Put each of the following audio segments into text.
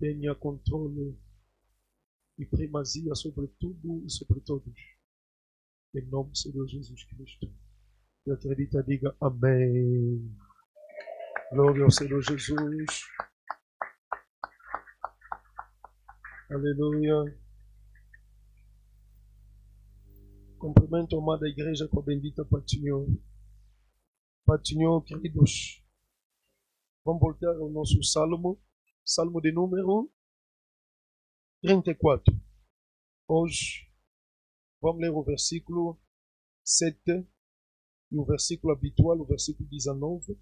tenha controle e primazia sobre tudo e sobre todos. Em nome do Senhor Jesus Cristo. E acredita, diga amém. Glória ao Senhor Jesus. Aleluia. Cumprimento a amada igreja com a bendita Pai do Senhor. Pai do Senhor, queridos, vamos voltar ao nosso salmo. Salmo de número 34. Hoje vamos ler o versículo 7 e o versículo habitual, o versículo 19.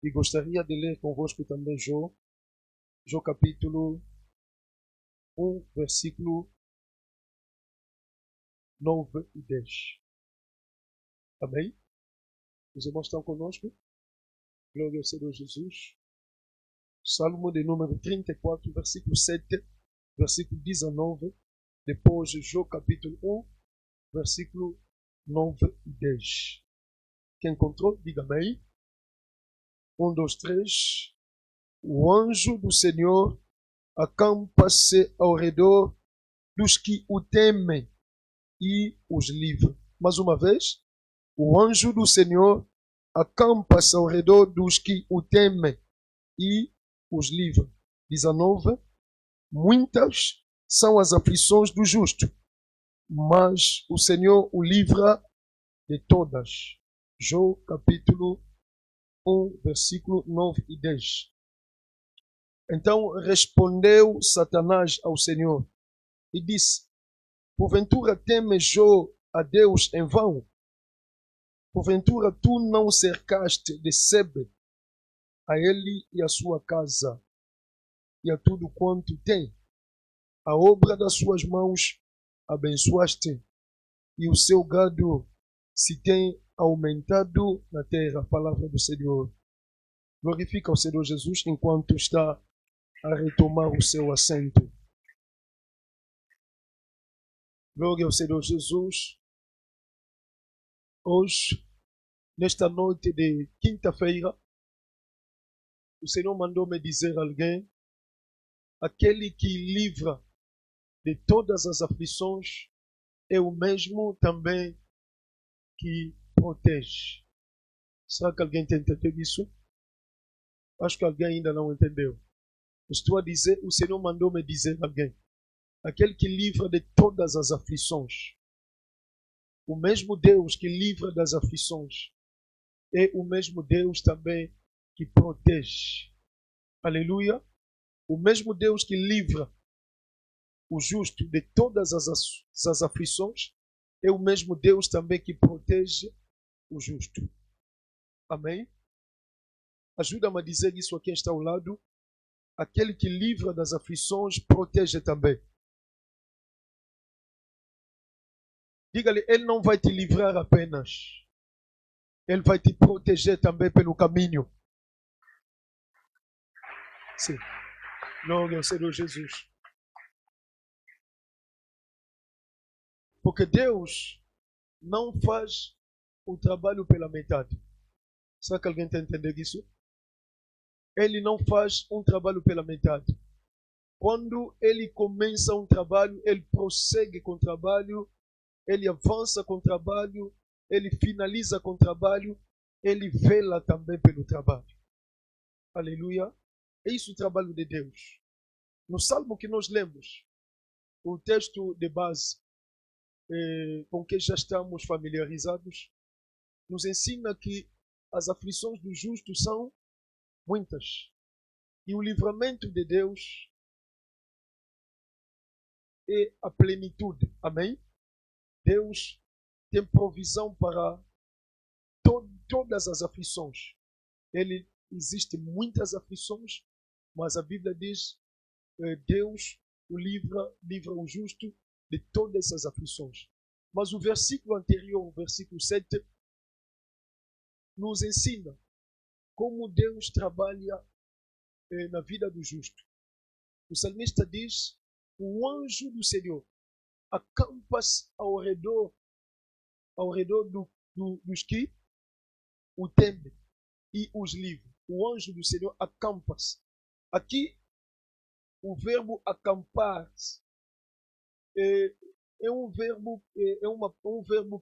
E gostaria de ler convosco também Jó capítulo 1, versículo 9 e 10. Amém? Os irmãos estão conosco? Glória ao Senhor Jesus. Salmo de número 34, versículo 7, versículo 19. Depois Jó capítulo 1, versículo 9 e 10. Quem encontrou, diga amém. 1, 2, 3. O anjo do Senhor acampa-se ao redor dos que o temem e os livra. Mais uma vez, o anjo do Senhor acampa-se ao redor dos que o temem e os livra. 19. Muitas são as aflições do justo, mas o Senhor o livra de todas. Jó capítulo 1, versículo 9 e 10. Então respondeu Satanás ao Senhor e disse: porventura temes, Jó, a Deus em vão? Porventura tu não cercaste de sebe a ele e a sua casa e a tudo quanto tem? A obra das suas mãos abençoaste e o seu gado se tem aumentado na terra. A palavra do Senhor. Glorifica o Senhor Jesus enquanto está a retomar o seu assento. Glória ao Senhor Jesus. Hoje, nesta noite de quinta-feira, o Senhor mandou-me dizer a alguém: aquele que livra de todas as aflições é o mesmo também que protege. Será que alguém está entendendo isso? Acho que alguém ainda não entendeu. Estou a dizer, o Senhor mandou-me dizer a alguém: aquele que livra de todas as aflições, o mesmo Deus que livra das aflições, é o mesmo Deus também que protege. Aleluia! O mesmo Deus que livra o justo de todas as aflições, é o mesmo Deus também que protege o justo. Amém? Ajuda-me a dizer isso a quem está ao lado. Aquele que livra das aflições, protege também. Diga-lhe, ele não vai te livrar apenas. Ele vai te proteger também pelo caminho. Sim. Glória ao Senhor Jesus. Porque Deus não faz o trabalho pela metade. Será que alguém está entendendo isso? Ele não faz um trabalho pela metade. Quando ele começa um trabalho, ele prossegue com o trabalho, ele avança com o trabalho, ele finaliza com o trabalho, ele vela também pelo trabalho. Aleluia. É isso o trabalho de Deus. No salmo que nós lemos, o texto de base com que já estamos familiarizados, nos ensina que as aflições do justo são muitas. E o livramento de Deus é a plenitude. Amém? Deus tem provisão para todas as aflições. Existem muitas aflições, mas a Bíblia diz Deus livra o justo de todas essas aflições. Mas o versículo anterior, o versículo 7, nos ensina como Deus trabalha na vida do justo. O salmista diz: o anjo do Senhor acampa-se ao redor dos que o temem e os livra. O anjo do Senhor acampa-se. Aqui, o verbo acampar é um verbo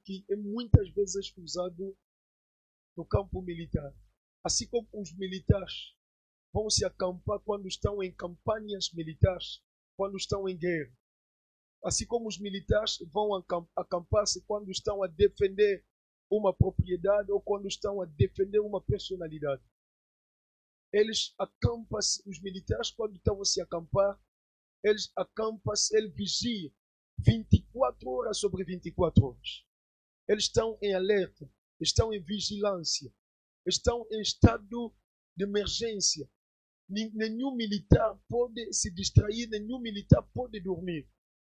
que é muitas vezes usado no campo militar. Assim como os militares vão se acampar quando estão em campanhas militares, quando estão em guerra. Assim como os militares vão acampar-se quando estão a defender uma propriedade ou quando estão a defender uma personalidade. Eles acampam-se, os militares quando estão a se acampar, eles acampam-se, eles vigiam 24 horas sobre 24 horas. Eles estão em alerta, estão em vigilância, estão em estado de emergência. Nenhum militar pode se distrair, nenhum militar pode dormir.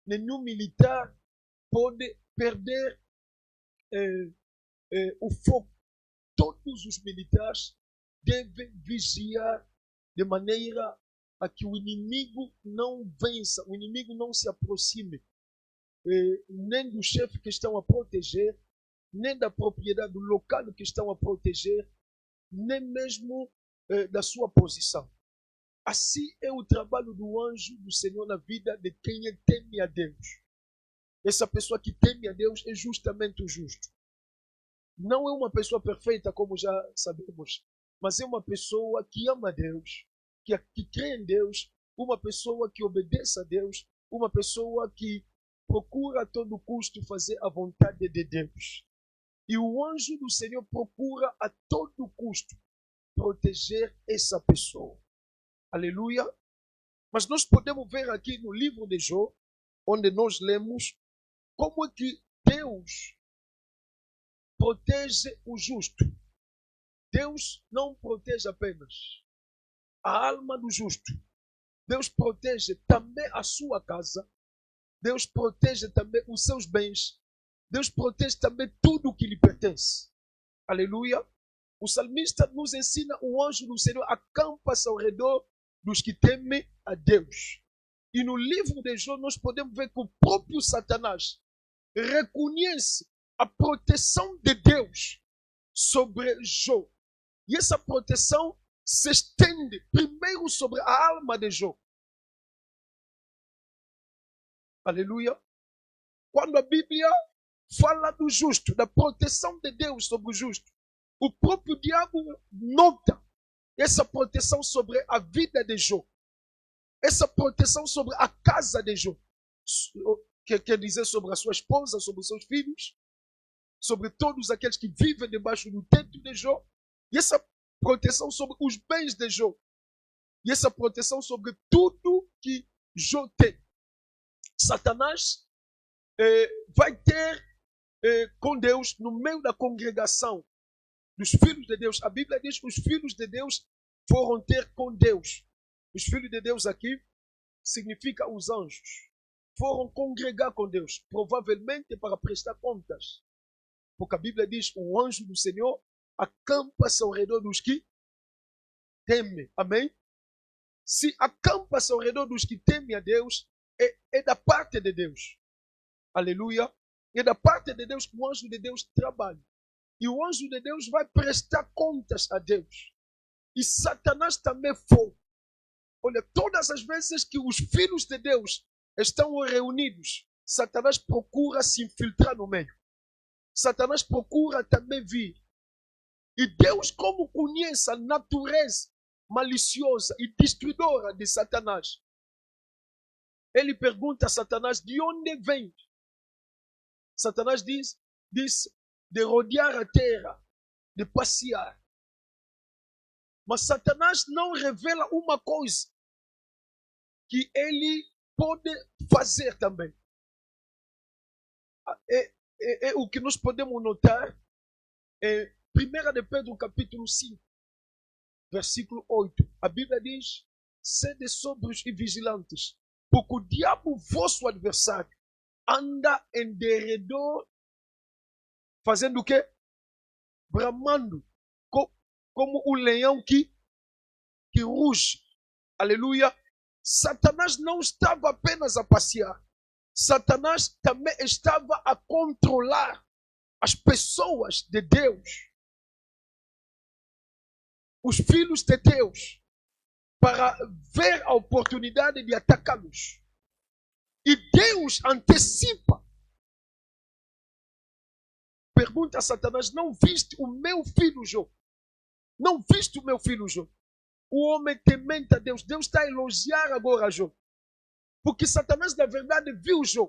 Nenhum militar pode perder o foco. Todos os militares devem vigiar de maneira a que o inimigo não vença, o inimigo não se aproxime, nem do chefe que estão a proteger, nem da propriedade do local que estão a proteger, nem mesmo da sua posição. Assim é o trabalho do anjo do Senhor na vida de quem teme a Deus. Essa pessoa que teme a Deus é justamente o justo. Não é uma pessoa perfeita, como já sabemos, mas é uma pessoa que ama a Deus, que crê em Deus, uma pessoa que obedece a Deus, uma pessoa que procura a todo custo fazer a vontade de Deus. E o anjo do Senhor procura a todo custo proteger essa pessoa. Aleluia. Mas nós podemos ver aqui no livro de Jó, onde nós lemos como é que Deus protege o justo. Deus não protege apenas a alma do justo. Deus protege também a sua casa. Deus protege também os seus bens. Deus protege também tudo o que lhe pertence. Aleluia. O salmista nos ensina: o anjo do Senhor acampa-se ao redor dos que temem a Deus. E no livro de Jó nós podemos ver que o próprio Satanás reconhece a proteção de Deus sobre Jó. E essa proteção se estende primeiro sobre a alma de Jó. Aleluia. Quando a Bíblia fala do justo, da proteção de Deus sobre o justo, o próprio diabo nota essa proteção sobre a vida de Jó, essa proteção sobre a casa de Jó, quer dizer sobre a sua esposa, sobre os seus filhos, sobre todos aqueles que vivem debaixo do teto de Jó, e essa proteção sobre os bens de Jó, e essa proteção sobre tudo que Jó tem. Satanás vai ter com Deus no meio da congregação dos filhos de Deus. A Bíblia diz que os filhos de Deus foram ter com Deus. Os filhos de Deus aqui significa os anjos. Foram congregar com Deus, provavelmente para prestar contas. Porque a Bíblia diz que o anjo do Senhor acampa-se ao redor dos que temem. Amém? Se acampa-se ao redor dos que temem a Deus, é da parte de Deus. Aleluia. É da parte de Deus que o anjo de Deus trabalha. E o anjo de Deus vai prestar contas a Deus. E Satanás também foi. Olha, todas as vezes que os filhos de Deus estão reunidos, Satanás procura se infiltrar no meio. Satanás procura também vir. E Deus, como conhece a natureza maliciosa e destruidora de Satanás, ele pergunta a Satanás: de onde vem? Satanás diz de rodear a terra, de passear. Mas Satanás não revela uma coisa que ele pode fazer também. É o que nós podemos notar em 1 de Pedro capítulo 5, versículo 8. A Bíblia diz: sede sóbrios e vigilantes, porque o diabo, vosso adversário, anda em derredor, fazendo o quê? Bramando, como o leão que ruge. Aleluia. Satanás não estava apenas a passear. Satanás também estava a controlar as pessoas de Deus, os filhos de Deus. para ver a oportunidade de atacá-los. E Deus antecipa. Pergunta a Satanás: não viste o meu filho Jó? Não viste o meu filho Jó? O homem temente a Deus. Deus está a elogiar agora Jó. Porque Satanás, na verdade, viu Jó.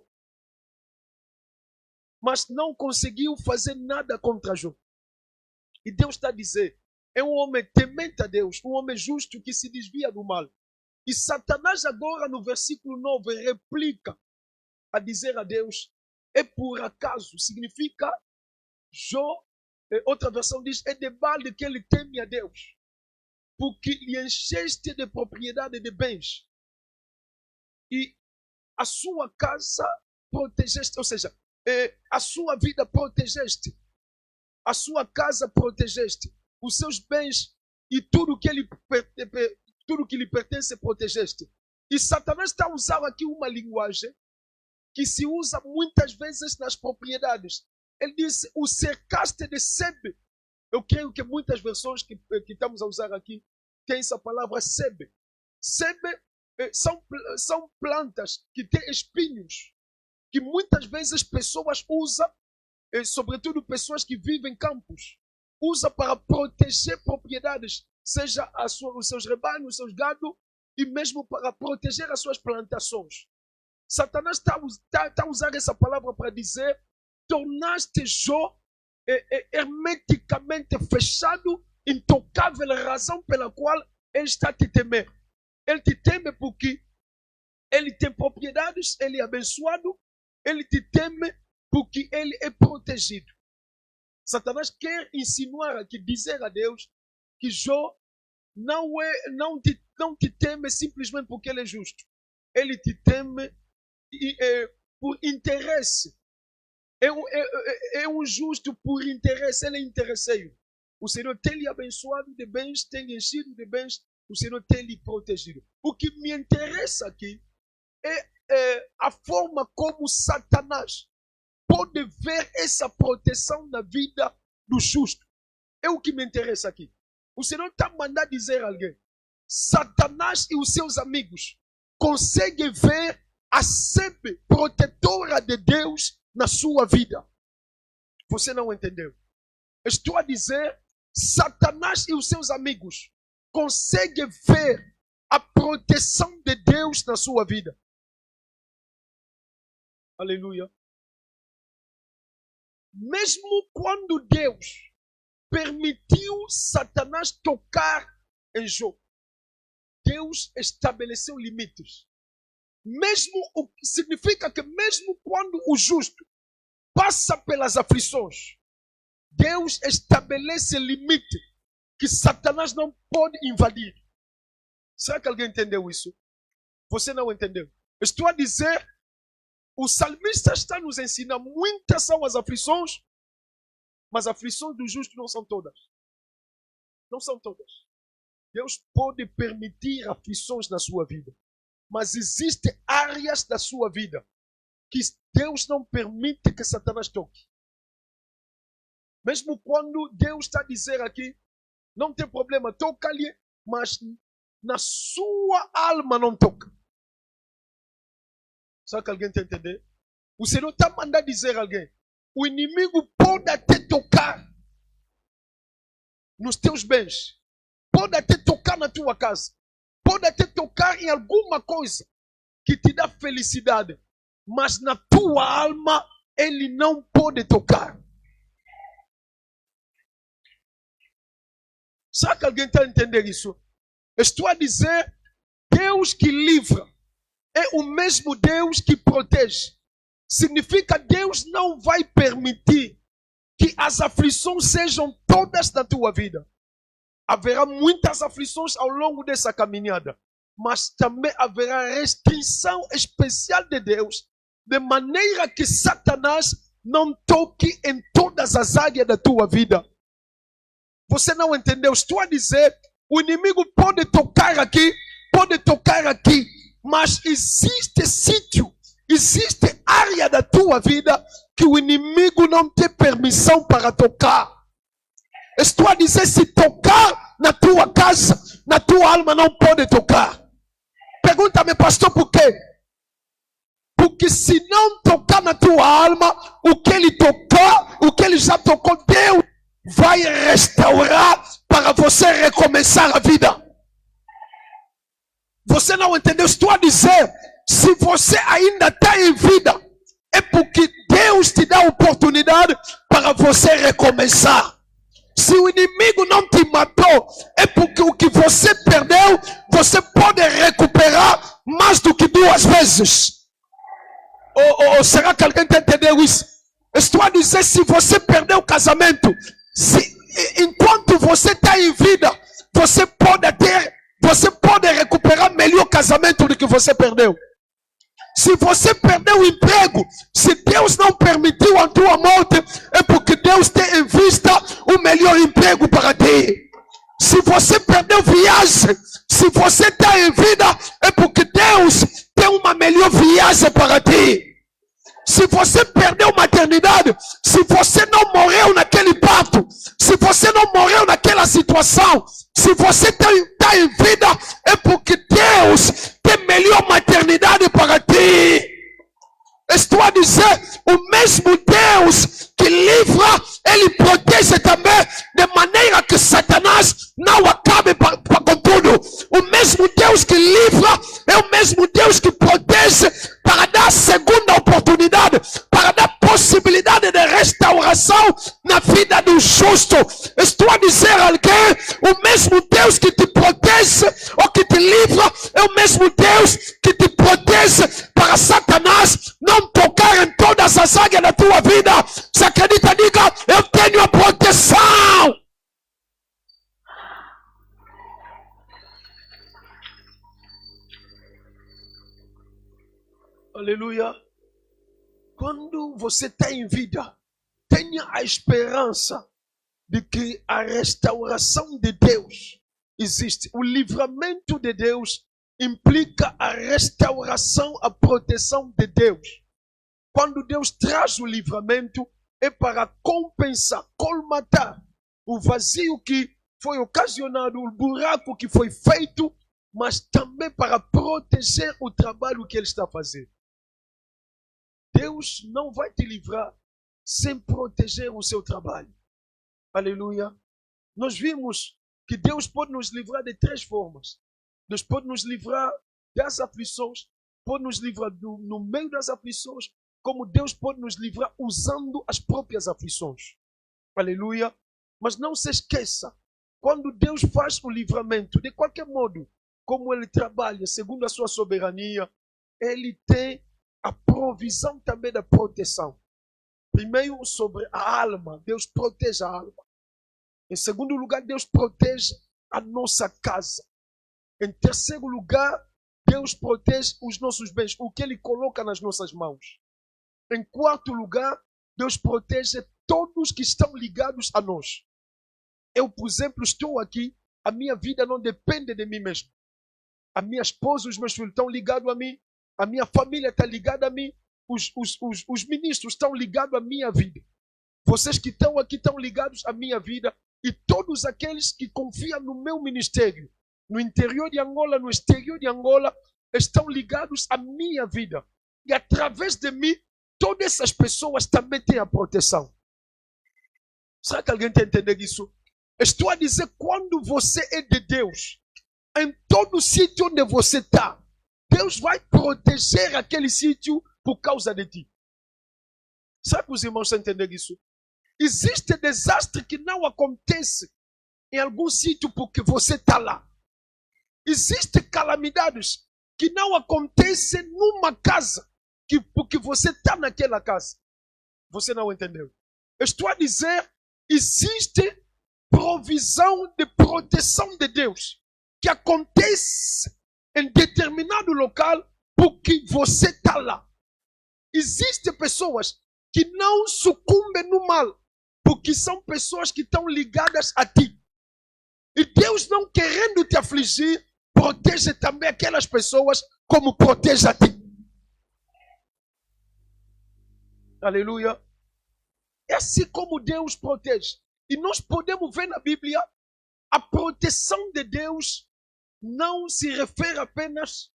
Mas não conseguiu fazer nada contra Jó. E Deus está a dizer: é um homem temente a Deus, um homem justo que se desvia do mal. E Satanás agora no versículo 9 replica a dizer a Deus: é por acaso, significa Jó, outra versão diz, é de balde que ele teme a Deus, porque lhe encheste de propriedade de bens e a sua casa protegeste, ou seja, a sua vida protegeste, a sua casa protegeste, os seus bens e tudo que lhe pertence protegeste. E Satanás está a usar aqui uma linguagem que se usa muitas vezes nas propriedades. Ele diz: o cercaste de sebe. Eu creio que muitas versões que estamos a usar aqui tem essa palavra sebe. Sebe são plantas que têm espinhos, que muitas vezes pessoas usam, sobretudo pessoas que vivem em campos, usa para proteger propriedades, seja os seus rebanhos, os seus gado, e mesmo para proteger as suas plantações. Satanás está a usar essa palavra para dizer: tornaste Jó hermeticamente fechado, intocável, razão pela qual ele está a te temer. Ele te teme porque ele tem propriedades, ele é abençoado, ele te teme porque ele é protegido. Satanás quer insinuar aqui, dizer a Deus que Jó não te teme simplesmente porque ele é justo. Ele te teme por interesse. É um justo por interesse, ele é interesseiro. O Senhor tem lhe abençoado de bens, tem lhe enchido de bens, o Senhor tem lhe protegido. O que me interessa aqui é a forma como Satanás pode ver essa proteção na vida do justo. É o que me interessa aqui. O Senhor está mandando dizer a alguém: Satanás e os seus amigos conseguem ver a sebe protetora de Deus na sua vida. Você não entendeu? Estou a dizer: Satanás e os seus amigos conseguem ver a proteção de Deus na sua vida. Aleluia. Mesmo quando Deus permitiu Satanás tocar em Jó, Deus estabeleceu limites. Mesmo o que significa que mesmo quando o justo passa pelas aflições, Deus estabelece limite que Satanás não pode invadir. Será que alguém entendeu isso? Você não entendeu? Estou a dizer, o salmista está nos ensinando, muitas são as aflições, mas as aflições do justo não são todas. Não são todas. Deus pode permitir aflições na sua vida, mas existem áreas da sua vida que Deus não permite que Satanás toque. Mesmo quando Deus está a dizer aqui, não tem problema, toca-lhe, mas na sua alma não toca. Será que alguém está entendendo? O Senhor está mandando dizer a alguém: o inimigo pode até tocar nos teus bens, pode até tocar na tua casa, pode até tocar em alguma coisa que te dá felicidade, mas na tua alma ele não pode tocar. Será que alguém está a entender isso? Estou a dizer, Deus que livra é o mesmo Deus que protege. Significa que Deus não vai permitir que as aflições sejam todas na tua vida. Haverá muitas aflições ao longo dessa caminhada, mas também haverá restrição especial de Deus, de maneira que Satanás não toque em todas as áreas da tua vida. Você não entendeu? Estou a dizer, o inimigo pode tocar aqui, mas existe sítio, existe área da tua vida que o inimigo não tem permissão para tocar. Estou a dizer, se tocar, na tua casa, na tua alma não pode tocar. Pergunta-me, pastor, por quê? Porque se não tocar na tua alma, o que ele tocou, o que ele já tocou, Deus vai restaurar para você recomeçar a vida. Você não entendeu? Estou a dizer, se você ainda está em vida, é porque Deus te dá a oportunidade para você recomeçar. Se o inimigo não te matou, é porque o que você perdeu, você pode recuperar mais do que 2 vezes. Ou será que alguém está entendendo isso? Estou a dizer, se você perdeu o casamento, enquanto você está em vida, você pode recuperar melhor casamento do que você perdeu. Se você perdeu o emprego, se Deus não permitiu a tua morte, é porque Deus tem em vista o melhor emprego para ti. Se você perdeu viagem, se você está em vida, é porque Deus tem uma melhor viagem para ti. Se você perdeu maternidade, se você não morreu naquele parto, se você não morreu naquela situação, se você está em vida, é porque Deus tem melhor maternidade para ti. Estou a dizer, o mesmo Deus que livra, ele protege também, de maneira que Satanás não acabe com tudo. O mesmo Deus que livra é o mesmo Deus que protege para dar segunda oportunidade, para dar possibilidade de restauração na vida do justo. Estou a dizer a alguém, o mesmo Deus que te protege ou que te livra é o mesmo Deus que te protege para Satanás não tocar em todas as áreas da tua vida. Se acredita, diga, eu tenho a proteção. Aleluia. Quando você está em vida, tenha a esperança de que a restauração de Deus existe. O livramento de Deus implica a restauração, a proteção de Deus. Quando Deus traz o livramento, é para compensar, colmatar o vazio que foi ocasionado, o buraco que foi feito, mas também para proteger o trabalho que Ele está fazendo. Deus não vai te livrar sem proteger o seu trabalho. Aleluia. Nós vimos que Deus pode nos livrar de 3 formas. Deus pode nos livrar das aflições, pode nos livrar no meio das aflições, como Deus pode nos livrar usando as próprias aflições. Aleluia. Mas não se esqueça, quando Deus faz o livramento, de qualquer modo, como Ele trabalha segundo a sua soberania, Ele tem a provisão também da proteção. Primeiro, sobre a alma, Deus protege a alma. Em segundo lugar, Deus protege a nossa casa. Em terceiro lugar, Deus protege os nossos bens, o que Ele coloca nas nossas mãos. Em quarto lugar, Deus protege todos que estão ligados a nós. Eu, por exemplo, estou aqui, a minha vida não depende de mim mesmo. A minha esposa, os meus filhos estão ligados a mim, a minha família está ligada a mim, os ministros estão ligados à minha vida. Vocês que estão aqui estão ligados à minha vida e todos aqueles que confiam no meu ministério, no interior de Angola, no exterior de Angola, estão ligados à minha vida. E através de mim, todas essas pessoas também têm a proteção. Será que alguém está entendendo isso? Estou a dizer, quando você é de Deus, em todo sítio onde você está, Deus vai proteger aquele sítio por causa de ti. Será que os irmãos estão entendendo isso? Existe desastre que não acontece em algum sítio porque você está lá. Existem calamidades que não acontecem numa casa porque você está naquela casa. Você não entendeu? Estou a dizer, existe provisão de proteção de Deus que acontece em determinado local porque você está lá. Existem pessoas que não sucumbem no mal porque são pessoas que estão ligadas a ti. E Deus, não querendo te afligir, protege também aquelas pessoas como protege a ti. Aleluia. É assim como Deus protege. E nós podemos ver na Bíblia a proteção de Deus não se refere apenas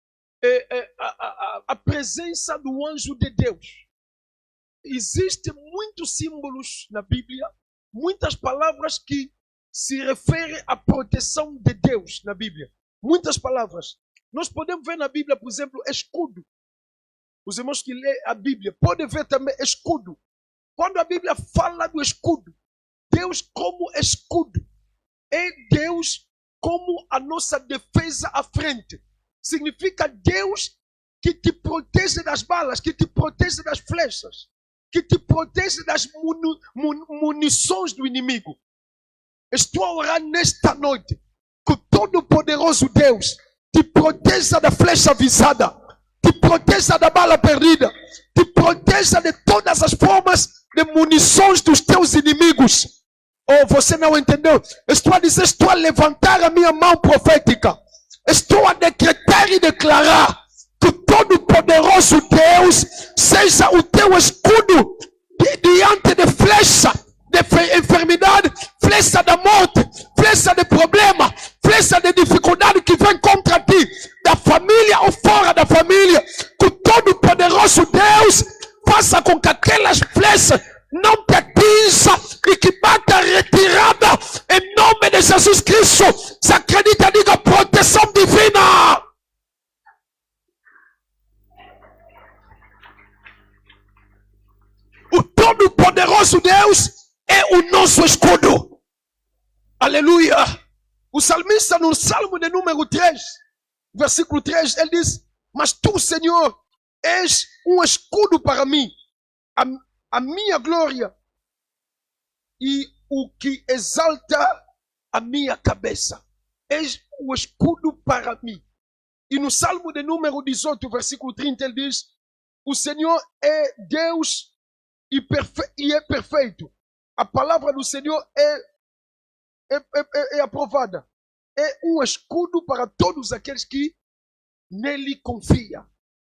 à presença do anjo de Deus. Existem muitos símbolos na Bíblia, muitas palavras que se referem à proteção de Deus na Bíblia. Muitas palavras. Nós podemos ver na Bíblia, por exemplo, escudo. Os irmãos que lêem a Bíblia podem ver também escudo. Quando a Bíblia fala do escudo, Deus como escudo, é Deus como a nossa defesa à frente. Significa Deus que te protege das balas, que te protege das flechas, que te protege das munições do inimigo. Estou a orar nesta noite que o Todo-Poderoso Deus te proteja da flecha avisada, te proteja da bala perdida, te proteja de todas as formas de munições dos teus inimigos. Oh, você não entendeu? Estou a dizer, estou a levantar a minha mão profética. Estou a decretar e declarar que o Todo-Poderoso Deus seja o teu escudo diante de flecha, de enfermidade, flecha da morte, flecha de problema, flecha de dificuldade que vem contra ti, da família ou fora da família. Que o Todo-Poderoso Deus faça com que aquelas flechas não te atinja e que bata retirada em nome de Jesus Cristo. Se acredita, diga proteção divina. O Todo-Poderoso Deus é o nosso escudo. Aleluia. O salmista no Salmo de número 3, versículo 3, ele diz: mas tu, Senhor, és um escudo para mim, a minha glória e o que exalta a minha cabeça. És o escudo para mim. E no Salmo de número 18, versículo 30, ele diz: o Senhor é Deus e é perfeito. A palavra do Senhor é aprovada. É um escudo para todos aqueles que nele confiam.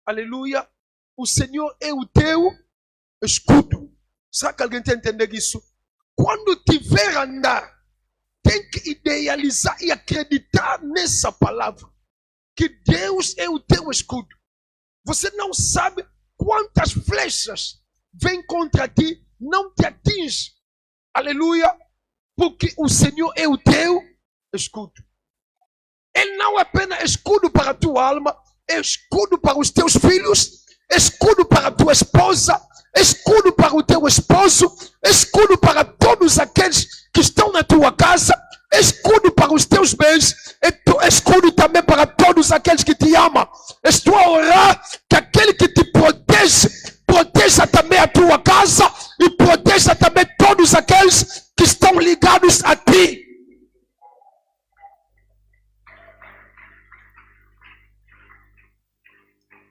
Aleluia. O Senhor é o teu escudo. Será que alguém está entendendo isso? Quando tiver a andar, tem que idealizar e acreditar nessa palavra. Que Deus é o teu escudo. Você não sabe quantas flechas vêm contra ti, não te atinge. Aleluia. Porque o Senhor é o teu escudo. Ele não é apenas escudo para a tua alma, é escudo para os teus filhos, escudo para a tua esposa, escudo para o teu esposo, escudo para todos aqueles que estão na tua casa, escudo para os teus bens, escudo também para todos aqueles que te amam. Estou a orar que aquele que te proteja também a tua casa e proteja também todos aqueles que estão ligados a ti.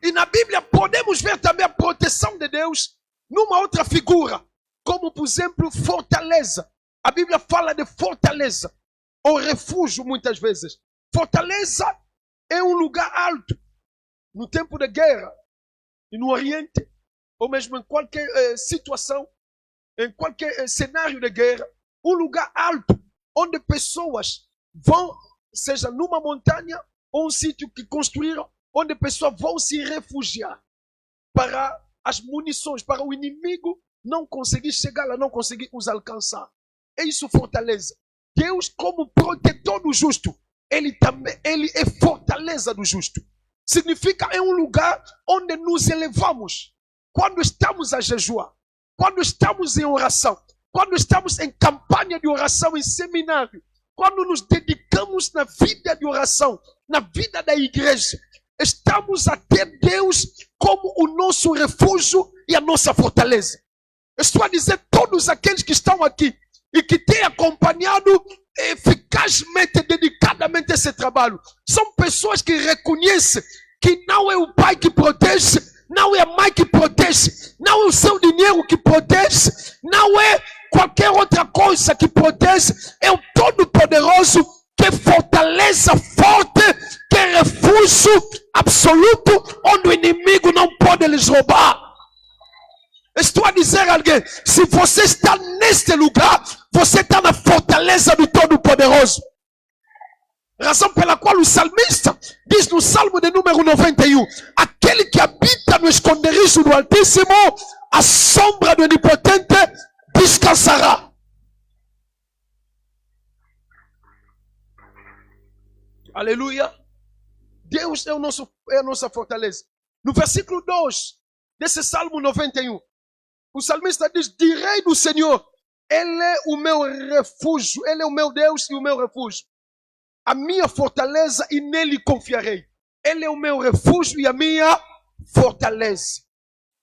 E na Bíblia podemos ver também a proteção de Deus numa outra figura, como por exemplo fortaleza. A Bíblia fala de fortaleza, ou refúgio muitas vezes. Fortaleza é um lugar alto, no tempo de guerra, e no Oriente, ou mesmo em qualquer situação, em qualquer cenário de guerra, um lugar alto, onde pessoas vão, seja numa montanha, ou um sítio que construíram, onde pessoas vão se refugiar para as munições, para o inimigo não conseguir chegar lá, não conseguir os alcançar. É isso fortaleza. Deus, como protetor do justo, ele é fortaleza do justo. Significa é um lugar onde nos elevamos quando estamos a jejuar, quando estamos em oração, quando estamos em campanha de oração, em seminário, quando nos dedicamos na vida de oração, na vida da igreja. Estamos a ter Deus como o nosso refúgio e a nossa fortaleza. Estou a dizer todos aqueles que estão aqui e que têm acompanhado eficazmente, dedicadamente esse trabalho. São pessoas que reconhecem que não é o pai que protege, não é a mãe que protege, não é o seu dinheiro que protege, não é qualquer outra coisa que protege. É o Todo-Poderoso que é fortaleza forte, que é refúgio absoluto, onde o inimigo não pode lhes roubar. Estou a dizer a alguém, se você está neste lugar, você está na fortaleza do Todo-Poderoso. Razão pela qual o salmista diz no Salmo de número 91, aquele que habita no esconderijo do Altíssimo, a sombra do Onipotente descansará. Aleluia. Deus é a nossa fortaleza. No versículo 2 desse Salmo 91, o salmista diz, direi do Senhor, Ele é o meu refúgio, Ele é o meu Deus e o meu refúgio. A minha fortaleza e nele confiarei. Ele é o meu refúgio e a minha fortaleza.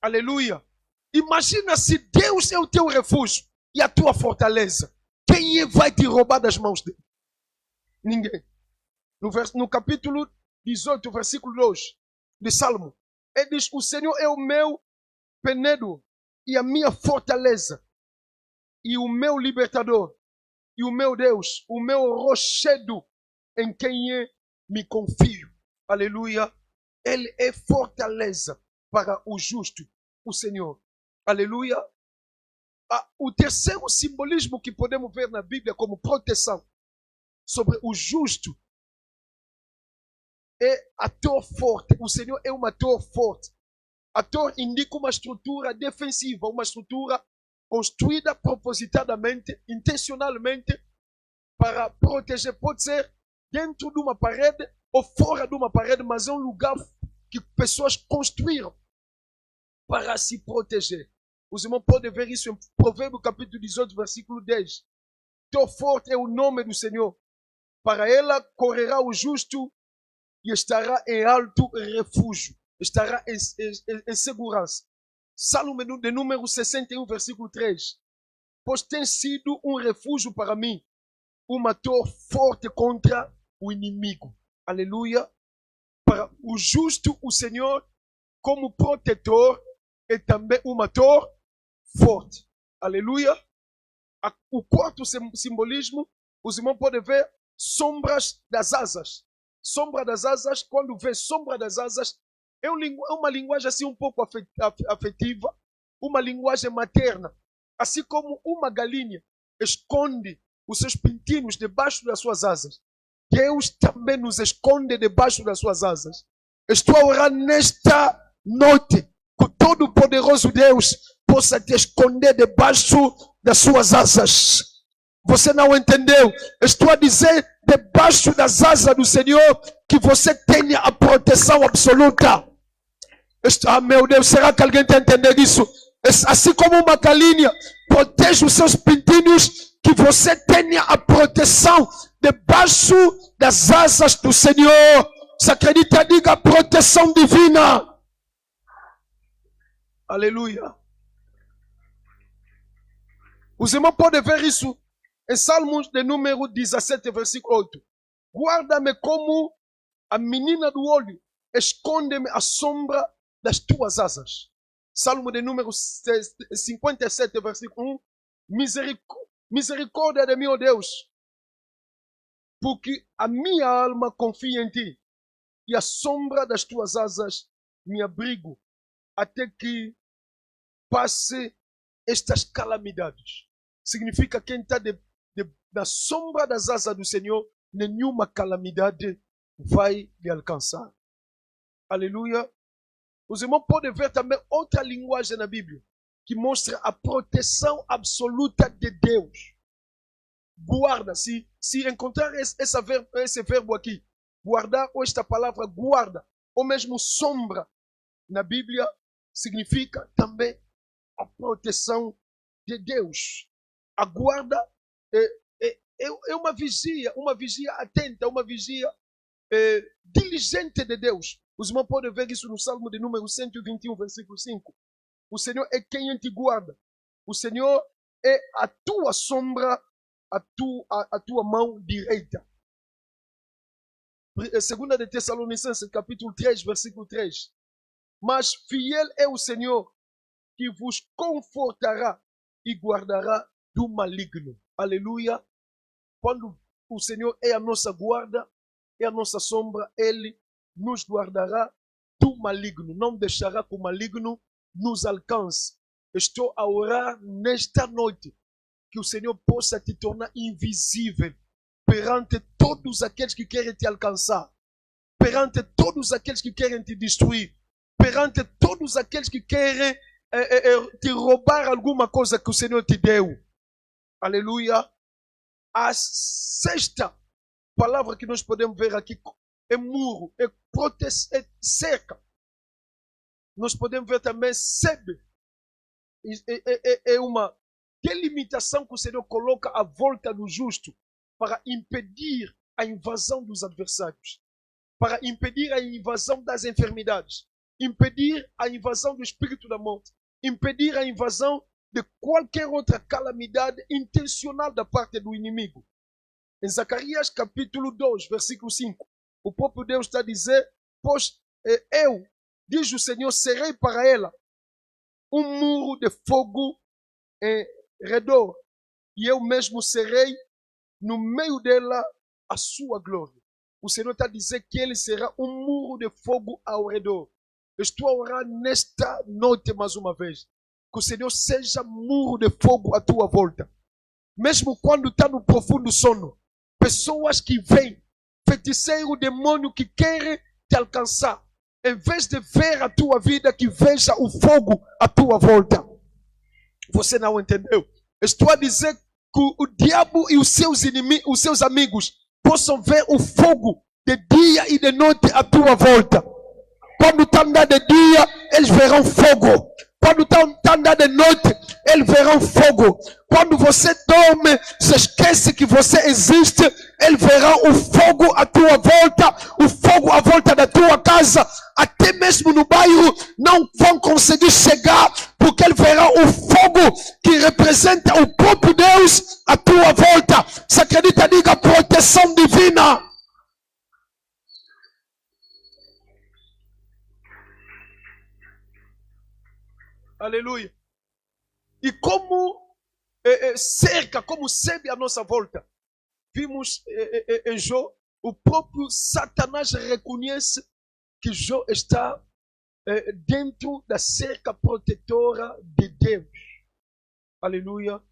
Aleluia. Imagina se Deus é o teu refúgio e a tua fortaleza. Quem vai te roubar das mãos dele? Ninguém. No capítulo 18, versículo 2 de Salmo, ele diz, o Senhor é o meu penedo e a minha fortaleza e o meu libertador e o meu Deus, o meu rochedo em quem me confio. Aleluia. Ele é fortaleza para o justo, o Senhor. Aleluia. O terceiro simbolismo que podemos ver na Bíblia como proteção sobre o justo é a torre forte. O Senhor é uma torre forte. A torre indica uma estrutura defensiva, uma estrutura construída propositadamente, intencionalmente, para proteger. Pode ser dentro de uma parede ou fora de uma parede, mas é um lugar que pessoas construíram para se proteger. Os irmãos podem ver isso em Provérbios capítulo 18, versículo 10. Torre forte é o nome do Senhor. Para ela correrá o justo e estará em alto refúgio. Estará em segurança. Salmo de número 61, versículo 3. Pois tem sido um refúgio para mim, uma torre forte contra o inimigo. Aleluia. Para o justo, o Senhor, como protetor, é também uma torre forte. Aleluia. O quarto simbolismo, os irmãos podem ver sombras das asas. Sombra das asas, quando vê sombra das asas, é uma linguagem assim um pouco afetiva, uma linguagem materna. Assim como uma galinha esconde os seus pintinhos debaixo das suas asas, Deus também nos esconde debaixo das suas asas. Estou a orar nesta noite, que o Todo-Poderoso Deus possa te esconder debaixo das suas asas. Você não entendeu? Estou a dizer, debaixo das asas do Senhor, que você tenha a proteção absoluta. Meu Deus, será que alguém está entendendo isso? Assim como uma galinha protege os seus pintinhos, que você tenha a proteção debaixo das asas do Senhor. Se acredita, diga proteção divina. Aleluia. Os irmãos podem ver isso em Salmos de número 17, versículo 8. Guarda-me como a menina do olho, esconde-me à sombra das tuas asas. Salmo de número 57, versículo 1. Misericórdia de meu Deus, porque a minha alma confia em ti, e à sombra das tuas asas me abrigo, até que passe estas calamidades. Significa que quem está na sombra das asas do Senhor, nenhuma calamidade vai lhe alcançar. Aleluia. Os irmãos podem ver também outra linguagem na Bíblia, que mostra a proteção absoluta de Deus. Guarda, se encontrar esse verbo aqui, guardar, ou esta palavra guarda, ou mesmo sombra, na Bíblia, significa também a proteção de Deus. A guarda é uma vigia atenta, uma vigia diligente de Deus. Os irmãos podem ver isso no Salmo de número 121, versículo 5. O Senhor é quem te guarda. O Senhor é a tua sombra, a tua mão direita. 2 de Tessalonicenses, capítulo 3, versículo 3. Mas fiel é o Senhor, que vos confortará e guardará do maligno. Aleluia. Quando o Senhor é a nossa guarda, é a nossa sombra, Ele nos guardará do maligno. Não deixará que o maligno nos alcance. Estou a orar nesta noite que o Senhor possa te tornar invisível perante todos aqueles que querem te alcançar, perante todos aqueles que querem te destruir, perante todos aqueles que querem te roubar alguma coisa que o Senhor te deu. Aleluia. A sexta palavra que nós podemos ver aqui é muro, é cerca. Nós podemos ver também sebe. É uma delimitação que o Senhor coloca à volta do justo para impedir a invasão dos adversários, para impedir a invasão das enfermidades, impedir a invasão do espírito da morte, impedir a invasão de qualquer outra calamidade intencional da parte do inimigo. Em Zacarias capítulo 2, versículo 5, o próprio Deus está a dizer: pois eu, diz o Senhor, serei para ela um muro de fogo em redor, e eu mesmo serei no meio dela a sua glória. O Senhor está a dizer que ele será um muro de fogo ao redor. Eu estou a orar nesta noite mais uma vez, que o Senhor seja muro de fogo à tua volta. Mesmo quando está no profundo sono, pessoas que vêm, feiticeiro, demônio que querem te alcançar, em vez de ver a tua vida, que veja o fogo à tua volta. Você não entendeu? Estou a dizer que o diabo e os seus inimigos, os seus amigos, possam ver o fogo de dia e de noite à tua volta. Quando está andando de dia, eles verão fogo. Quando está andando de noite, eles verão fogo. Quando você dorme, se esquece que você existe, eles verão o fogo à tua volta, o fogo à volta da tua casa. Até mesmo no bairro não vão conseguir chegar, porque eles verão o fogo que representa o próprio Deus à tua volta. Se acredita, diga proteção divina. Aleluia. E como cerca, como sebe a nossa volta. Vimos em Jó, o próprio Satanás reconhece que Jó está dentro da cerca protetora de Deus. Aleluia.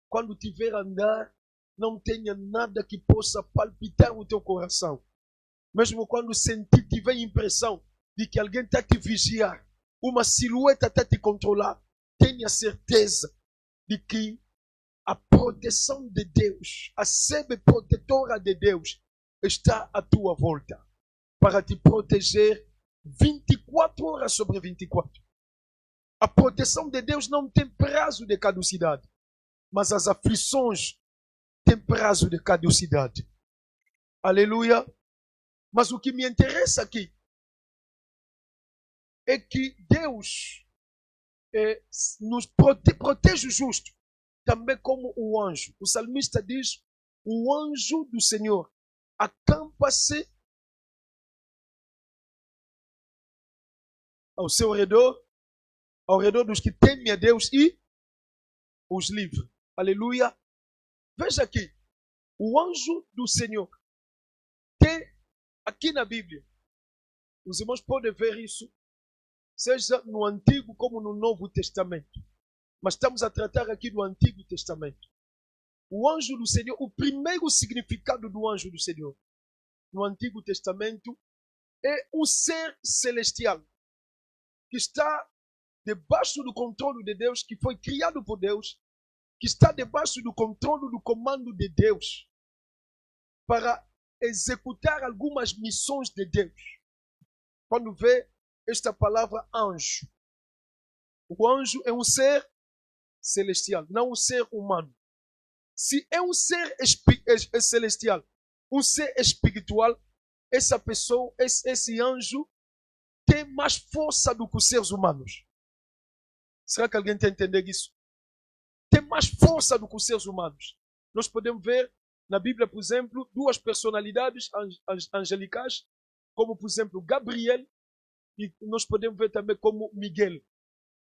Quando tiver a andar, não tenha nada que possa palpitar o teu coração. Mesmo quando sentir, tiver a impressão de que alguém está te vigiar, uma silhueta está te controlar, tenha certeza de que a proteção de Deus, a sebe protetora de Deus, está à tua volta para te proteger 24 horas sobre 24. A proteção de Deus não tem prazo de caducidade, mas as aflições têm prazo de caducidade. Aleluia. Mas o que me interessa aqui é que Deus nos protege o justo, também como o anjo. O salmista diz: o anjo do Senhor acampa-se ao seu redor, ao redor dos que temem a Deus e os livra. Aleluia. Veja aqui, o anjo do Senhor tem aqui na Bíblia. Os irmãos podem ver isso, seja no Antigo como no Novo Testamento. Mas estamos a tratar aqui do Antigo Testamento. O anjo do Senhor, o primeiro significado do anjo do Senhor no Antigo Testamento é um ser celestial que está debaixo do controle de Deus, que foi criado por Deus, que está debaixo do controle, do comando de Deus, para executar algumas missões de Deus. Quando vê esta palavra anjo, o anjo é um ser celestial, não um ser humano. Se é um ser celestial, um ser espiritual, essa pessoa, esse anjo, tem mais força do que os seres humanos. Será que alguém está entendendo isso? Tem mais força do que os seres humanos. Nós podemos ver na Bíblia, por exemplo, duas personalidades angelicais, como, por exemplo, Gabriel, e nós podemos ver também como Miguel.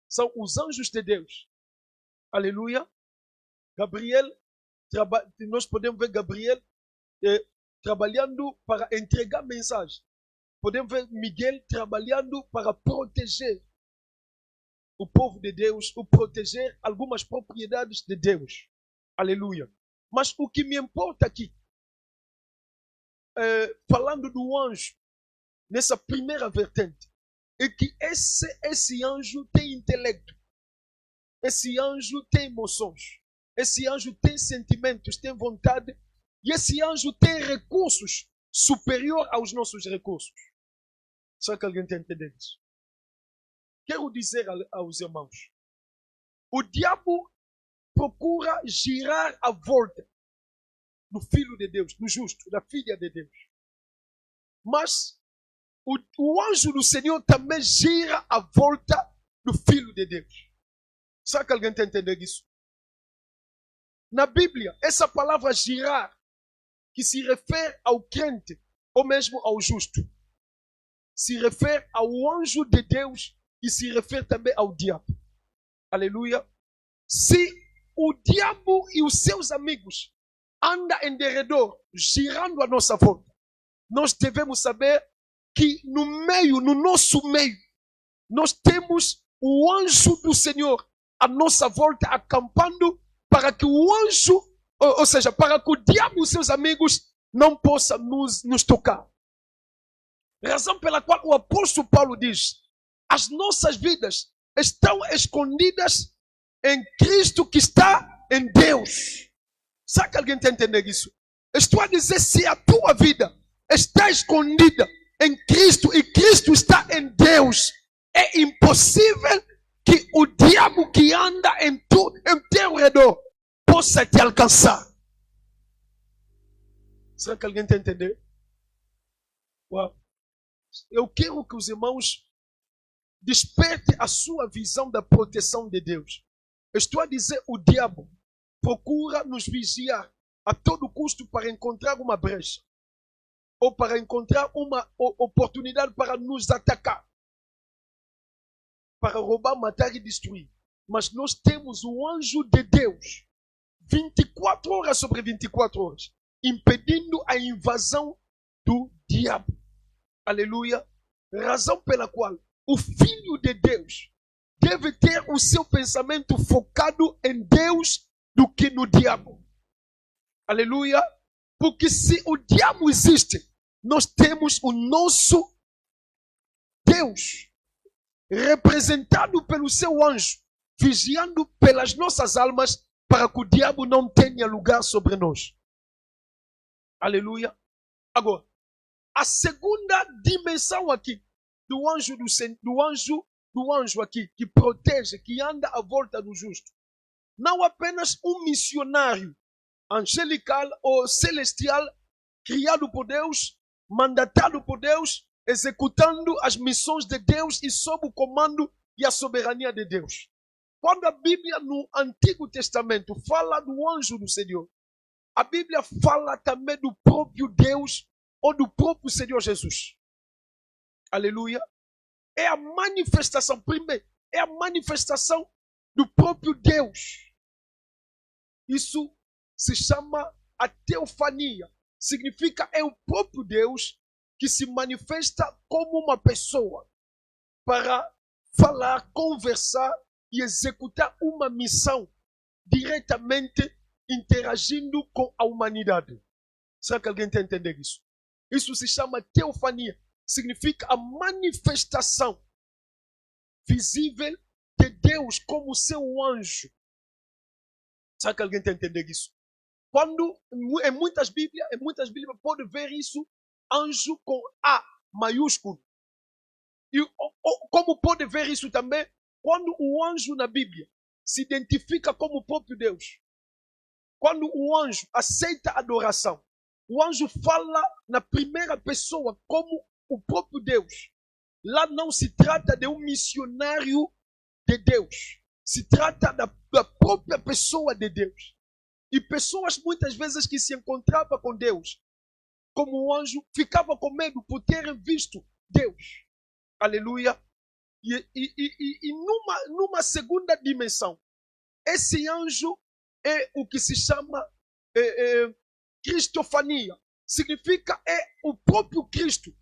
São os anjos de Deus. Aleluia. Gabriel, nós podemos ver Gabriel trabalhando para entregar mensagem. Podemos ver Miguel trabalhando para proteger o povo de Deus, ou proteger algumas propriedades de Deus. Aleluia. Mas o que me importa aqui falando do anjo, nessa primeira vertente, é que esse anjo tem intelecto, esse anjo tem emoções, esse anjo tem sentimentos, tem vontade, e esse anjo tem recursos superior aos nossos recursos. Será que alguém está entendendo isso? Quero dizer aos irmãos, o diabo procura girar a volta do Filho de Deus, do justo, da filha de Deus. Mas o anjo do Senhor também gira a volta do Filho de Deus. Será que alguém está entendendo isso? Na Bíblia, essa palavra girar, que se refere ao crente, ou mesmo ao justo, se refere ao anjo de Deus e se refere também ao diabo. Aleluia. Se o diabo e os seus amigos andam em derredor, girando a nossa volta, nós devemos saber que no nosso meio, nós temos o anjo do Senhor à nossa volta, acampando para que o anjo, ou seja, para que o diabo e os seus amigos não possam nos tocar. Razão pela qual o apóstolo Paulo diz: as nossas vidas estão escondidas em Cristo que está em Deus. Será que alguém está entendendo isso? Estou a dizer, se a tua vida está escondida em Cristo e Cristo está em Deus, é impossível que o diabo que anda em teu redor possa te alcançar. Será que alguém está entendendo? Uau. Eu quero que os irmãos despertem a sua visão da proteção de Deus. Estou a dizer, o diabo procura nos vigiar a todo custo para encontrar uma brecha ou para encontrar uma oportunidade para nos atacar, para roubar, matar e destruir. Mas nós temos o anjo de Deus 24 horas sobre 24 horas, impedindo a invasão do diabo. Aleluia. Razão pela qual o Filho de Deus deve ter o seu pensamento focado em Deus do que no diabo. Aleluia. Porque se o diabo existe, nós temos o nosso Deus representado pelo seu anjo, vigiando pelas nossas almas para que o diabo não tenha lugar sobre nós. Aleluia. Agora, a segunda dimensão aqui do anjo aqui que protege, que anda à volta do justo, não apenas um missionário angelical ou celestial criado por Deus, mandatado por Deus, executando as missões de Deus e sob o comando e a soberania de Deus. Quando a Bíblia no Antigo Testamento fala do anjo do Senhor, a Bíblia fala também do próprio Deus ou do próprio Senhor Jesus. Aleluia. É a manifestação, primeiro, é a manifestação do próprio Deus. Isso se chama a teofania. Significa é o próprio Deus que se manifesta como uma pessoa para falar, conversar e executar uma missão diretamente interagindo com a humanidade. Será que alguém está entendendo isso? Isso se chama teofania. Significa a manifestação visível de Deus como seu anjo. Será que alguém está entendendo isso? Quando em muitas Bíblias pode ver isso, anjo com A maiúsculo. E como pode ver isso também, quando o anjo na Bíblia se identifica como o próprio Deus. Quando o anjo aceita a adoração, o anjo fala na primeira pessoa como o próprio Deus. Lá não se trata de um missionário de Deus. Se trata da própria pessoa de Deus. E pessoas muitas vezes que se encontravam com Deus, como o anjo, ficavam com medo por terem visto Deus. Aleluia. E numa segunda dimensão, esse anjo é o que se chama cristofania. Significa é o próprio Cristo.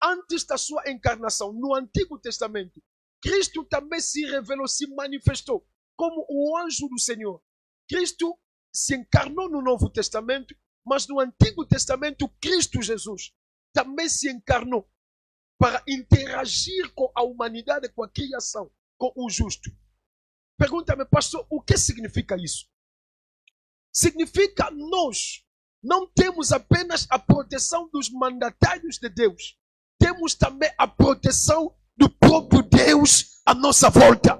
Antes da sua encarnação, no Antigo Testamento, Cristo também se revelou, se manifestou como o anjo do Senhor. Cristo se encarnou no Novo Testamento Mas no Antigo Testamento, Cristo Jesus também se encarnou para interagir com a humanidade, com a criação, com o justo. Pergunta-me, pastor, o que significa isso? Significa nós não temos apenas a proteção dos mandatários de Deus, temos também a proteção do próprio Deus à nossa volta.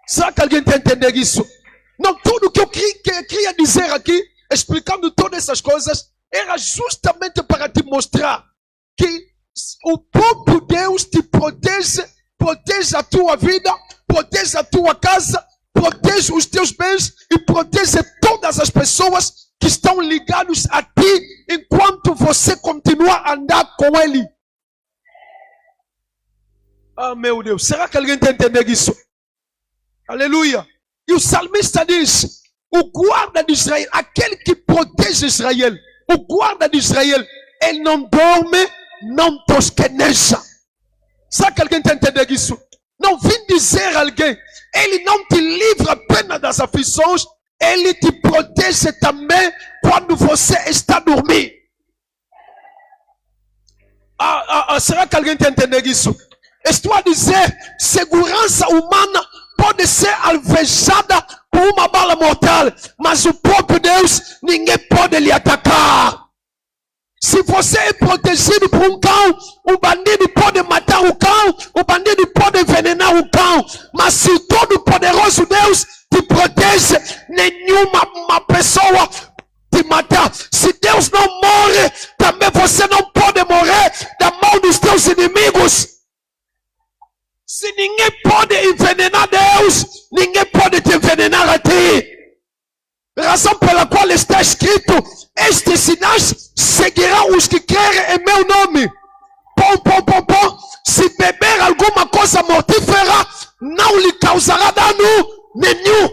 Será que alguém está entendendo isso? Não, tudo que eu queria dizer aqui, explicando todas essas coisas, era justamente para te mostrar que o próprio Deus te protege, protege a tua vida, protege a tua casa, protege os teus bens e protege todas as pessoas que estão ligadas a ti enquanto você continua a andar com Ele. Ah, meu Deus, será que alguém está entendendo isso? Aleluia. E o salmista diz, o guarda de Israel, aquele que protege Israel, o guarda de Israel, ele não dorme, não tosqueneja. Será que alguém está entendendo isso? Não vim dizer a alguém, ele não te livra apenas das aflições, ele te protege também quando você está dormindo. Será que alguém está entendendo isso? Estou a dizer, segurança humana pode ser alvejada por uma bala mortal, mas o próprio Deus, ninguém pode lhe atacar. Se você é protegido por um cão, o bandido pode matar o cão, o bandido pode envenenar o cão, mas se o Todo-Poderoso Deus te protege, nenhuma pessoa te matar. Se Deus não morre, também você não pode morrer da mão dos teus inimigos. Se ninguém pode envenenar Deus, ninguém pode te envenenar a ti. Razão pela qual está escrito, estes sinais seguirão os que crerem em meu nome. Se beber alguma coisa mortífera, não lhe causará dano nenhum.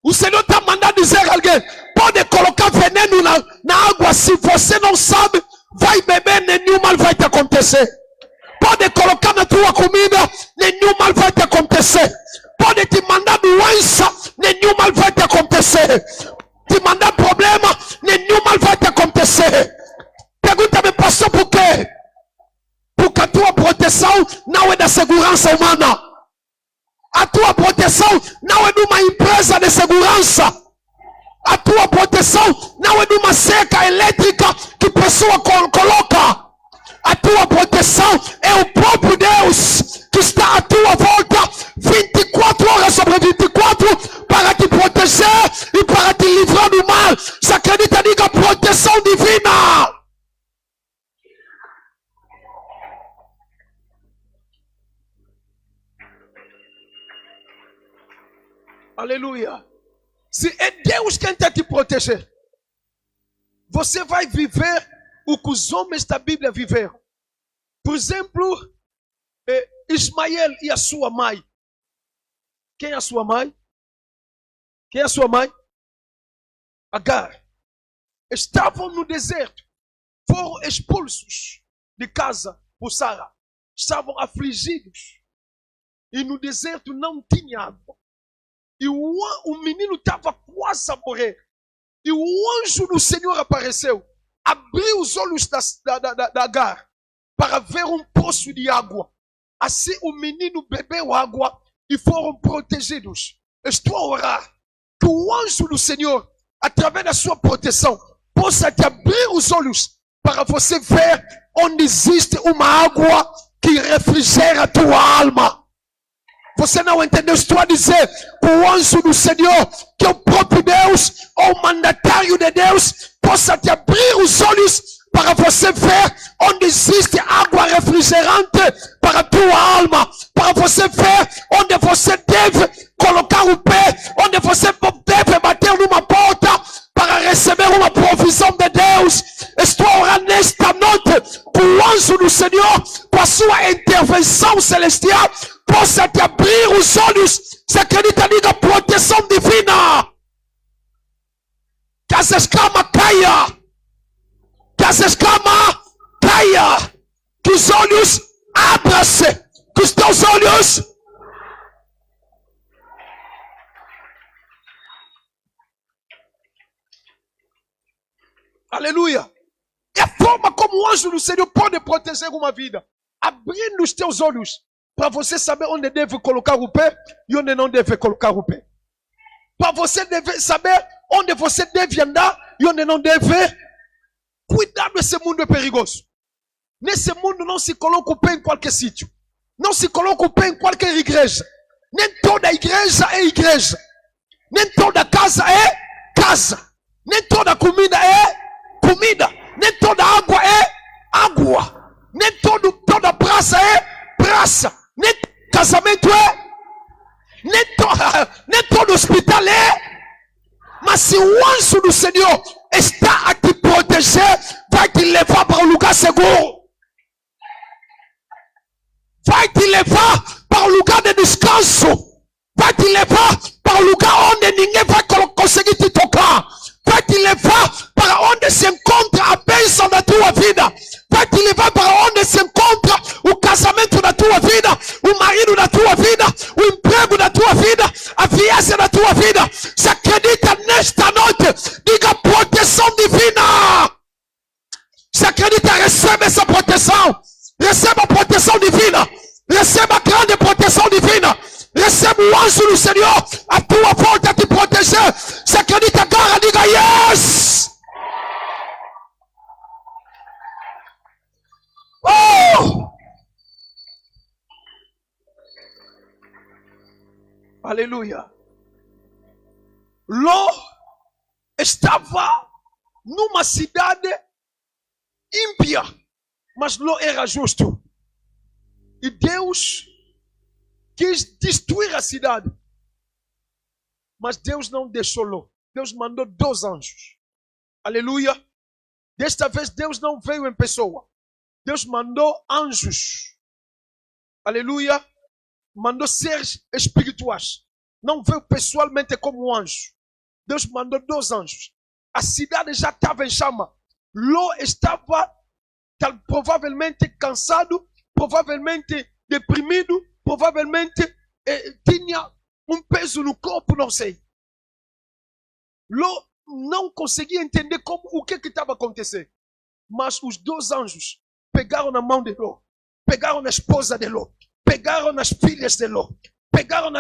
O Senhor está mandando dizer a alguém, pode colocar veneno na água, se você não sabe, vai beber, nenhum mal vai te acontecer. Pode colocar na tua comida, nenhum mal vai te acontecer. Pode te mandar doença, nenhum mal vai te acontecer. Te mandar problema, nenhum mal vai te acontecer. Pergunta-me, pastor, por quê? Porque a tua proteção não é da segurança humana. A tua proteção não é de uma empresa de segurança. A tua proteção não é de uma cerca elétrica que a pessoa coloca. A tua proteção é o próprio Deus que está à tua volta 24 horas sobre 24 para te proteger e para te livrar do mal. Se acredita, diga proteção divina. Aleluia. Se é Deus quem quer te proteger, você vai viver o que os homens da Bíblia viveram. Por exemplo, Ismael e a sua mãe. Quem é a sua mãe? Quem é a sua mãe? Agar. Estavam no deserto. Foram expulsos de casa por Sara. Estavam afligidos. E no deserto não tinha água. E o menino estava quase a morrer. E o anjo do Senhor apareceu. Abriu os olhos da Agar para ver um poço de água. Assim o menino bebeu água e foram protegidos. Estou a orar que o anjo do Senhor, através da sua proteção, possa te abrir os olhos para você ver onde existe uma água que refrigera a tua alma. Você não entendeu? Estou a dizer que o anjo do Senhor, que é o próprio Deus, ou o mandatário de Deus, possa te abrir os olhos para você ver onde existe água refrigerante para a tua alma, para você ver onde você deve colocar o pé, onde você deve bater numa porta para receber uma provisão de Deus. Estou a orar nesta noite que o anjo do Senhor, com a sua intervenção celestial, possa te abrir os olhos. Se acredita, diga proteção divina. Que as escamas caia. Que as escamas caia. Que os olhos abram-se. Que os teus olhos. Aleluia. É a forma como o anjo do Senhor pode proteger uma vida. Abrindo os teus olhos para você saber onde deve colocar o pé e onde não deve colocar o pé. Para você saber onde você deve andar e onde não deve. Cuidado, esse mundo é perigoso. Nesse mundo não se coloca o pé em qualquer sítio. Não se coloca o pé em qualquer igreja. Nem toda igreja é igreja. Nem toda casa é casa. Nem toda comida é comida. Nem toda água é água. Nem toda praça é praça. Nem casamento é. Nem todo hospital é. Mas se o anjo do Senhor está a te proteger, vai te levar para um lugar seguro. Vai te levar para um lugar de descanso. Vai te levar para um lugar onde ninguém vai conseguir te tocar. Vai te levar para onde se encontra a bênção da tua vida. Vai te levar para onde se encontra o casamento da tua vida, o marido da tua vida, o emprego da tua vida, a viagem da tua vida. Se acredita nesta noite, diga proteção divina. Se acredita, recebe essa proteção. Receba a proteção divina. Receba a grande proteção divina. Receba o anjo do Senhor à tua volta te proteger. Se acredita, cara, diga yes. Oh! Aleluia. Ló estava numa cidade ímpia, mas Ló era justo. E Deus quis destruir a cidade. Mas Deus não deixou Ló. Deus mandou 2 anjos. Aleluia. Desta vez Deus não veio em pessoa. Deus mandou anjos. Aleluia. Mandou seres espirituais. Não veio pessoalmente como anjo. Deus mandou 2 anjos. A cidade já estava em chama. Ló estava provavelmente cansado, provavelmente deprimido, provavelmente tinha um peso no corpo, não sei. Ló não conseguia entender o que estava acontecendo. Mas os 2 anjos pegaram na mão de Ló, pegaram na esposa de Ló, pegaram nas filhas de Ló, pegaram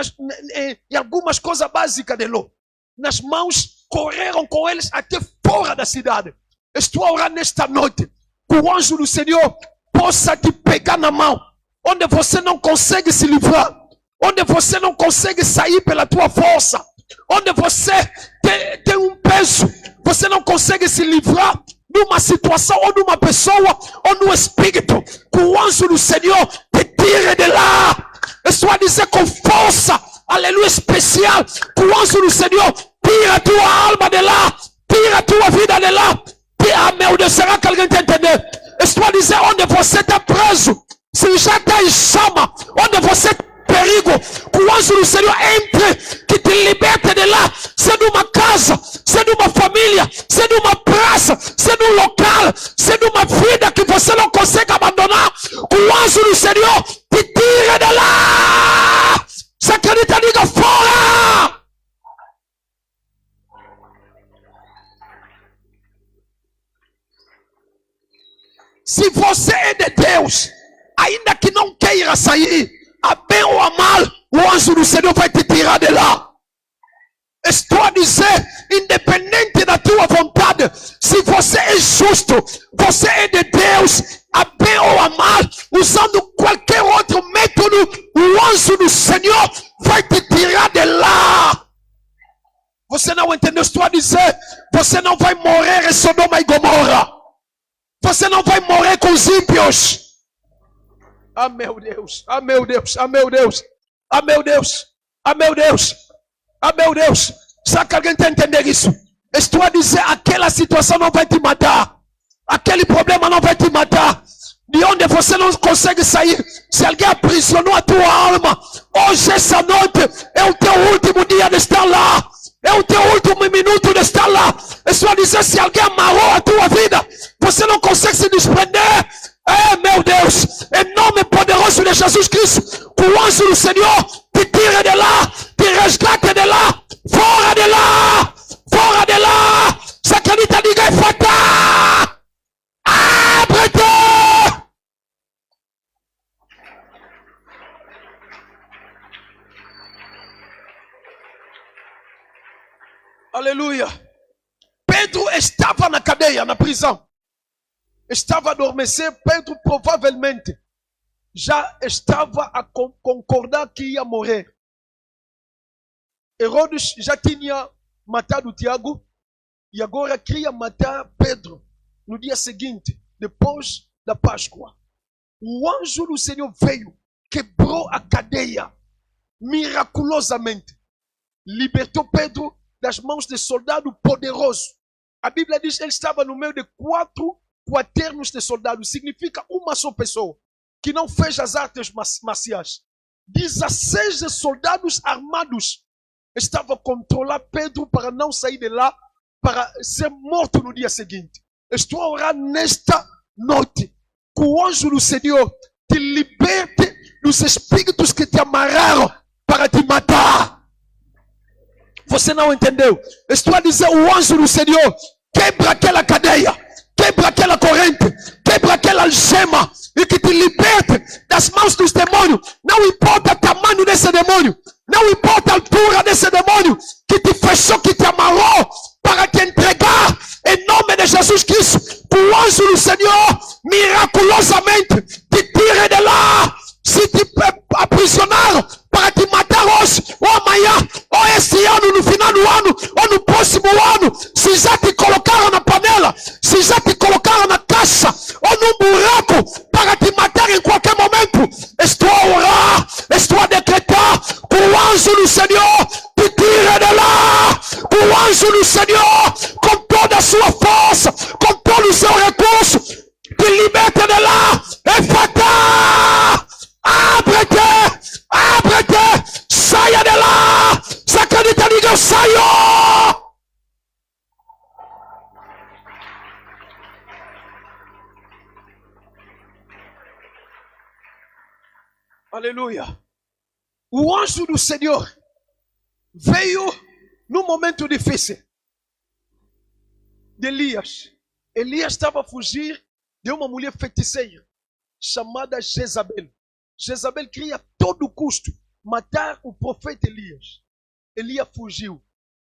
em algumas coisas básicas de Ló. Nas mãos, correram com eles até fora da cidade. Estou a orar nesta noite que o anjo do Senhor possa te pegar na mão, onde você não consegue se livrar, onde você não consegue sair pela tua força, onde você tem um peso, você não consegue se livrar de uma situação ou de uma pessoa ou do espírito, que o anjo do Senhor te tire de lá. Estou a dizer com força, aleluia, especial, que o anjo do Senhor tira a tua alma de lá, tira a tua vida de lá. Ah, meu Deus, será que alguém está entendendo? Estou a dizer onde você está preso, se já está em chama, onde você está em perigo, que o anjo do Senhor entre, que te liberte de lá, sendo uma casa, sendo uma família, sendo uma praça, sendo um local, sendo uma vida que você não consegue abandonar, que o anjo do Senhor te tire de lá. Se acredita, diga fora. Se você é de Deus, ainda que não queira sair, a bem ou a mal, o anjo do Senhor vai te tirar de lá. Estou a dizer, independente da tua vontade, se você é justo, você é de Deus, a bem ou a mal, usando qualquer outro método, o anjo do Senhor vai te tirar de lá. Você não entendeu? Estou a dizer, você não vai morrer em Sodoma e Gomorra. Você não vai morrer com os ímpios. Ah, meu Deus, ah, meu Deus, ah, meu Deus, ah, meu Deus, ah, meu Deus, ah, meu Deus. Será que alguém está entendendo isso? Estou a dizer, aquela situação não vai te matar. Aquele problema não vai te matar. De onde você não consegue sair. Se alguém aprisionou a tua alma, hoje, essa noite, é o teu último dia de estar lá. É o teu último minuto de estar lá. Estou a dizer, se alguém amarrou a tua vida, você não consegue se desprender. É, meu Deus, em nome poderoso de Jesus Cristo, o anjo do Senhor te tire de lá, te resgate de lá, fora de lá, fora de lá. Se acredita, diga é fatal. Aleluia. Pedro estava na cadeia, na prisão. Estava adormecido. Pedro provavelmente já estava a concordar que ia morrer. Herodes já tinha matado Tiago e agora queria matar Pedro no dia seguinte, depois da Páscoa. O anjo do Senhor veio, quebrou a cadeia miraculosamente, libertou Pedro das mãos de soldado poderoso. A Bíblia diz que ele estava no meio de 4 quaternos de soldados. Significa uma só pessoa que não fez as artes marciais. 16 soldados armados estavam a controlar Pedro para não sair de lá, para ser morto no dia seguinte. Estou a orar nesta noite que o anjo do Senhor te liberte dos espíritos que te amarraram para te matar. Você não entendeu? Estou a dizer, o anjo do Senhor quebra aquela cadeia, quebra aquela corrente, quebra aquela algema e que te liberte das mãos dos demônios. Não importa o tamanho desse demônio, não importa a altura desse demônio que te fechou, que te amarrou para te entregar em nome de Jesus Cristo. O anjo do Senhor miraculosamente te tire de lá. Se te aprisionaram para te matar hoje, ou amanhã, ou este ano, no final do ano, ou no próximo ano, se já te colocaram na panela, se já te colocaram na caixa, ou num buraco para te matar em qualquer momento, estou a orar, estou a decretar que o anjo do Senhor te tire de lá, que o anjo do Senhor, com toda a sua força, com todo o seu recurso, te liberte de lá. Efata! Abre-te! Abre-te! Saia de lá! Se acredita, diga, eu saio! Aleluia! O anjo do Senhor veio num momento difícil de Elias. Elias estava a fugir de uma mulher feiticeira chamada Jezabel. Jezabel queria a todo custo matar o profeta Elias. Elias fugiu.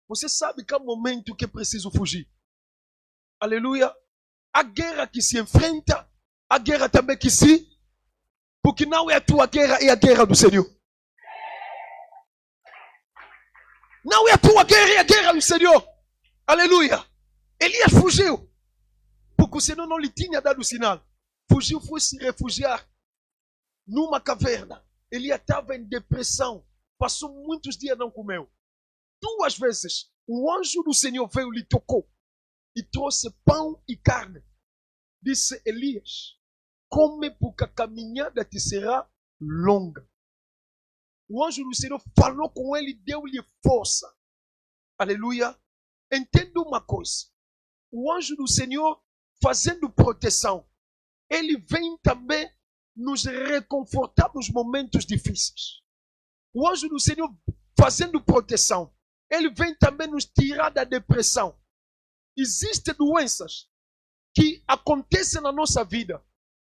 Você sabe que há um momento que é preciso fugir. Aleluia. A guerra que se enfrenta, a guerra também que se... Porque não é a tua guerra, é a guerra do Senhor. Não é a tua guerra, é a guerra do Senhor. Aleluia. Elias fugiu. Porque o Senhor não lhe tinha dado sinal. Fugiu, foi se refugiar numa caverna. Ele estava em depressão. Passou muitos dias, não comeu. 2 vezes o anjo do Senhor veio, lhe tocou e trouxe pão e carne. Disse: Elias, come porque a caminhada te será longa. O anjo do Senhor falou com ele, deu-lhe força. Aleluia. Entenda uma coisa. O anjo do Senhor fazendo proteção, ele vem também nos reconfortar nos momentos difíceis. O anjo do Senhor fazendo proteção, ele vem também nos tirar da depressão. Existem doenças que acontecem na nossa vida,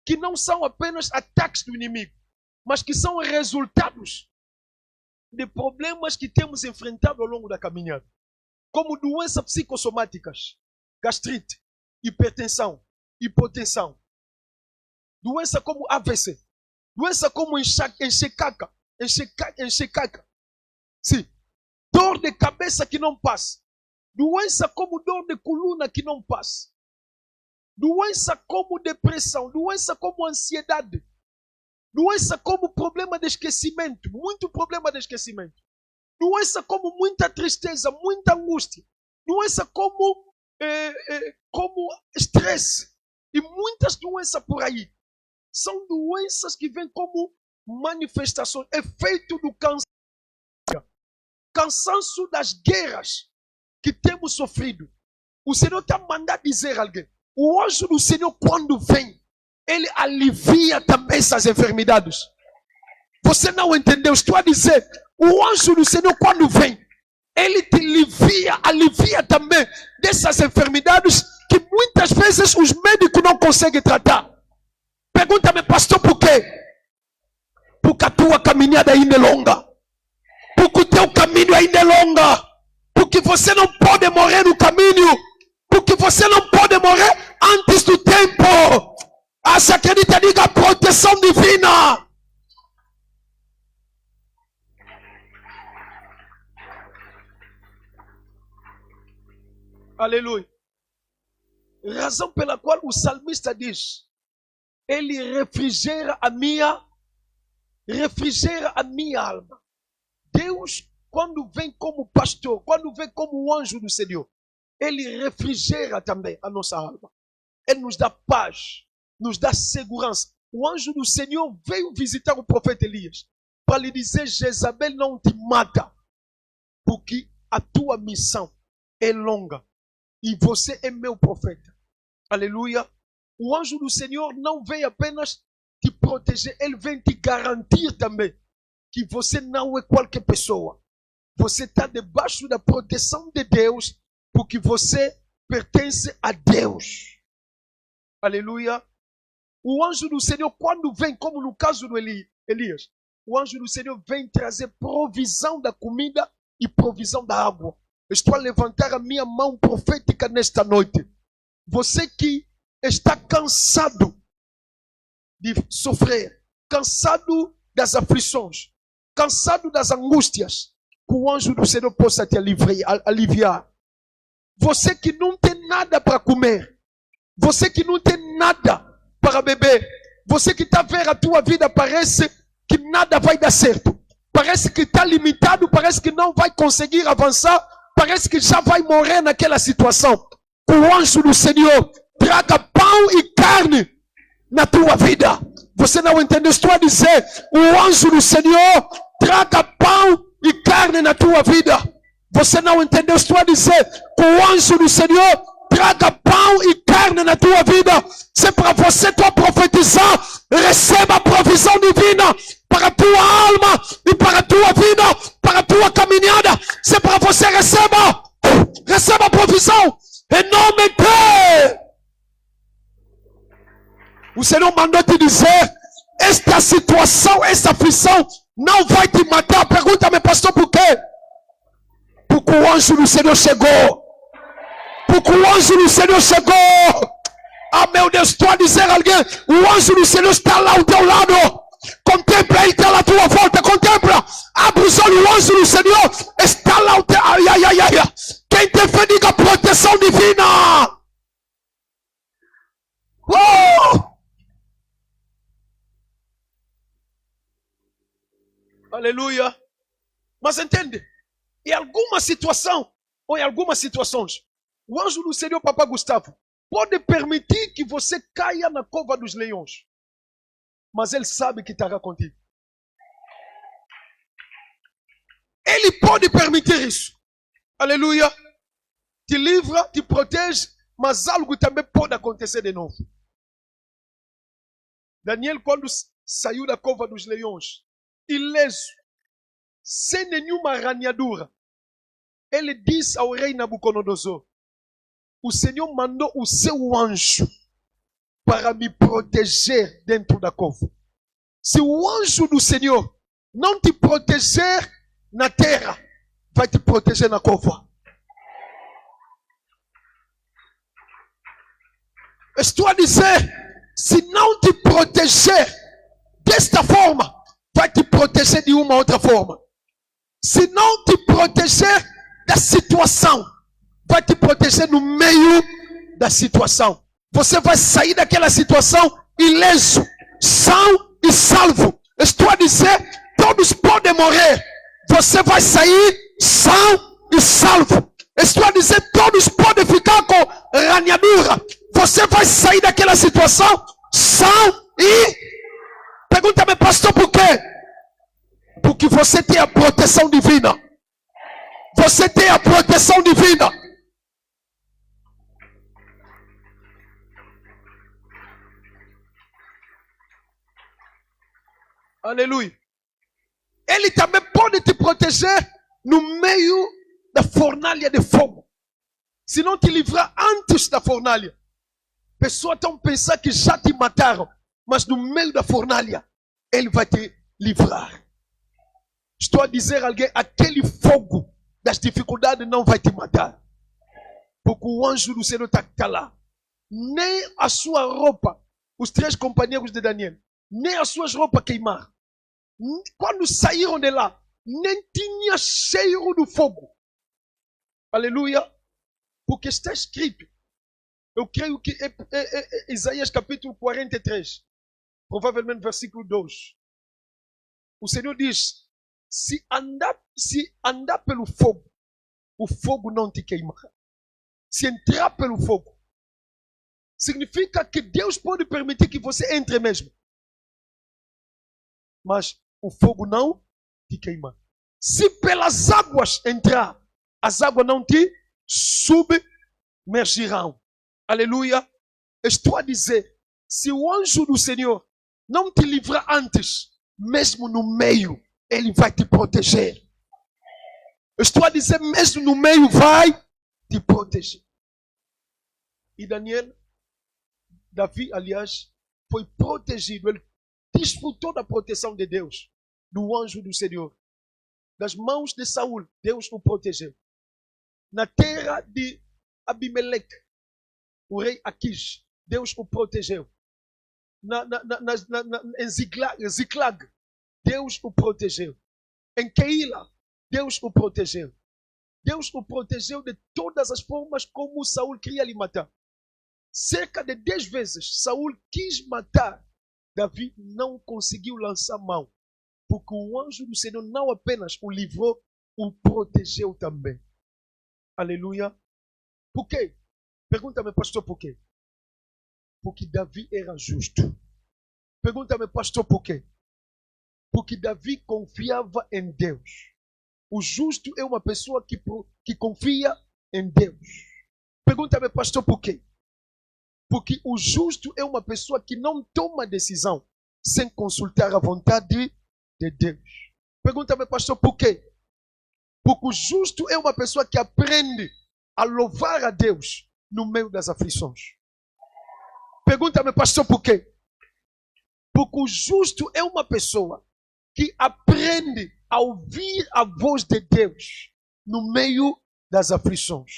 que não são apenas ataques do inimigo, mas que são resultados de problemas que temos enfrentado ao longo da caminhada. Como doenças psicossomáticas, gastrite, hipertensão, hipotensão. Doença como AVC. Doença como enxaqueca. Sim. Dor de cabeça que não passa. Doença como dor de coluna que não passa. Doença como depressão. Doença como ansiedade. Doença como problema de esquecimento. Muito problema de esquecimento. Doença como muita tristeza, muita angústia. Doença como estresse. E muitas doenças por aí. São doenças que vêm como manifestações, efeito do cansaço das guerras que temos sofrido. O Senhor está mandando dizer a alguém: o anjo do Senhor, quando vem, ele alivia também essas enfermidades. Você não entendeu? Estou a dizer, o anjo do Senhor, quando vem, ele te alivia também dessas enfermidades que muitas vezes os médicos não conseguem tratar. Pergunta-me, pastor, por quê? Porque a tua caminhada ainda é longa. Porque o teu caminho ainda é longa. Porque você não pode morrer no caminho. Porque você não pode morrer antes do tempo. Se acredita, diga proteção divina. Aleluia. Razão pela qual o salmista diz: ele refrigera a minha alma. Deus, quando vem como pastor, quando vem como o anjo do Senhor, ele refrigera também a nossa alma. Ele nos dá paz, nos dá segurança. O anjo do Senhor veio visitar o profeta Elias para lhe dizer: Jezabel não te mata, porque a tua missão é longa e você é meu profeta. Aleluia. O anjo do Senhor não vem apenas te proteger, ele vem te garantir também que você não é qualquer pessoa. Você está debaixo da proteção de Deus, porque você pertence a Deus. Aleluia. O anjo do Senhor, quando vem, como no caso do Elias, o anjo do Senhor vem trazer provisão da comida e provisão da água. Estou a levantar a minha mão profética nesta noite. Você que está cansado de sofrer, cansado das aflições, cansado das angústias, que o anjo do Senhor possa te aliviar. Você que não tem nada para comer, você que não tem nada para beber, você que está vendo a tua vida, parece que nada vai dar certo, parece que está limitado, parece que não vai conseguir avançar, parece que já vai morrer naquela situação. O anjo do Senhor traga pão e carne na tua vida. Você não entendeu? Estou a dizer, o anjo do Senhor traga pão e carne na tua vida. Você não entendeu? Estou a dizer, o anjo do Senhor traga pão e carne na tua vida. Se é para você profetizar, receba a provisão divina para a tua alma e para a tua vida, para a tua caminhada. Se é para você, receba a provisão em nome de... O Senhor mandou te dizer, esta situação, esta aflição não vai te matar. Pergunta-me, pastor, por quê? Porque o anjo do Senhor chegou. Porque o anjo do Senhor chegou. Ah, meu Deus, estou a dizer a alguém, o anjo do Senhor está lá ao teu lado. Contempla, ele está lá à tua volta, contempla. Abre os olhos, o anjo do Senhor está lá ao teu... Ai. Quem te fez, diga proteção divina. Aleluia. Mas entende, em alguma situação, ou em algumas situações, o anjo do Senhor, Papai Gustavo, pode permitir que você caia na cova dos leões. Mas ele sabe que estará contigo. Ele pode permitir isso. Aleluia. Te livra, te protege, mas algo também pode acontecer de novo. Daniel, quando saiu da cova dos leões, ileso, sem nenhuma arranhadura, ele disse ao rei Nabucodonosor: o Senhor mandou o seu anjo para me proteger dentro da cova. Se o anjo do Senhor não te proteger na terra, vai te proteger na cova. Estou a dizer, se não te proteger desta forma, vai te proteger de uma outra forma. Se não te proteger da situação, vai te proteger no meio da situação. Você vai sair daquela situação ileso, são e salvo. Estou a dizer, todos podem morrer. Você vai sair são e salvo. Estou a dizer, todos podem ficar com ranhadura. Você vai sair daquela situação são e... Pergunta-me, pastor, por quê? Porque você tem a proteção divina. Você tem a proteção divina. Aleluia. Ele também pode te proteger no meio da fornalha de fogo. Se não te livrar antes da fornalha. Pessoas estão pensando que já te mataram. Mas no meio da fornalha, ele vai te livrar. Estou a dizer a alguém, aquele fogo das dificuldades não vai te matar. Porque o anjo do Senhor está lá. Nem a sua roupa, os 3 companheiros de Daniel, nem as suas roupas queimaram. Quando saíram de lá, nem tinha cheiro do fogo. Aleluia. Porque está escrito. Eu creio que é Isaías capítulo 43, provavelmente versículo 2. O Senhor diz, se andar pelo fogo, o fogo não te queimará. Se entrar pelo fogo, significa que Deus pode permitir que você entre mesmo. Mas o fogo não te queima. Se pelas águas entrar, as águas não te submergirão. Aleluia. Estou a dizer, se o anjo do Senhor não te livrar antes, mesmo no meio, ele vai te proteger. Estou a dizer, mesmo no meio vai te proteger. E Davi, aliás, foi protegido. Ele desfrutou da proteção de Deus, do anjo do Senhor. Das mãos de Saul, Deus o protegeu. Na terra de Abimeleque, o rei Aquis, Deus o protegeu. Em Ziklag, Deus o protegeu. Em Keila, Deus o protegeu. Deus o protegeu de todas as formas como Saul queria lhe matar. Cerca de 10 vezes, Saul quis matar. Davi não conseguiu lançar mão. Porque o anjo do Senhor não apenas o livrou, o protegeu também. Aleluia. Por quê? Pergunta-me, pastor, por quê? Porque Davi era justo. Pergunta-me, pastor, por quê? Porque Davi confiava em Deus. O justo é uma pessoa que confia em Deus. Pergunta-me, pastor, por quê? Porque o justo é uma pessoa que não toma decisão sem consultar a vontade de Deus. Pergunta-me, pastor, por quê? Porque o justo é uma pessoa que aprende a louvar a Deus no meio das aflições. Pergunta-me, pastor, por quê? Porque o justo é uma pessoa que aprende a ouvir a voz de Deus no meio das aflições.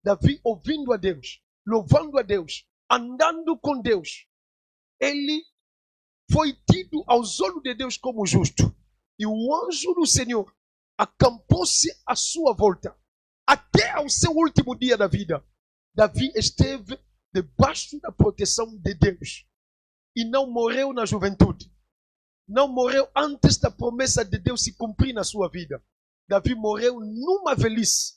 Davi, ouvindo a Deus, louvando a Deus, andando com Deus, ele foi tido aos olhos de Deus como justo. E o anjo do Senhor acampou-se à sua volta, até ao seu último dia da vida. Davi esteve debaixo da proteção de Deus. E não morreu na juventude. Não morreu antes da promessa de Deus se cumprir na sua vida. Davi morreu numa velhice.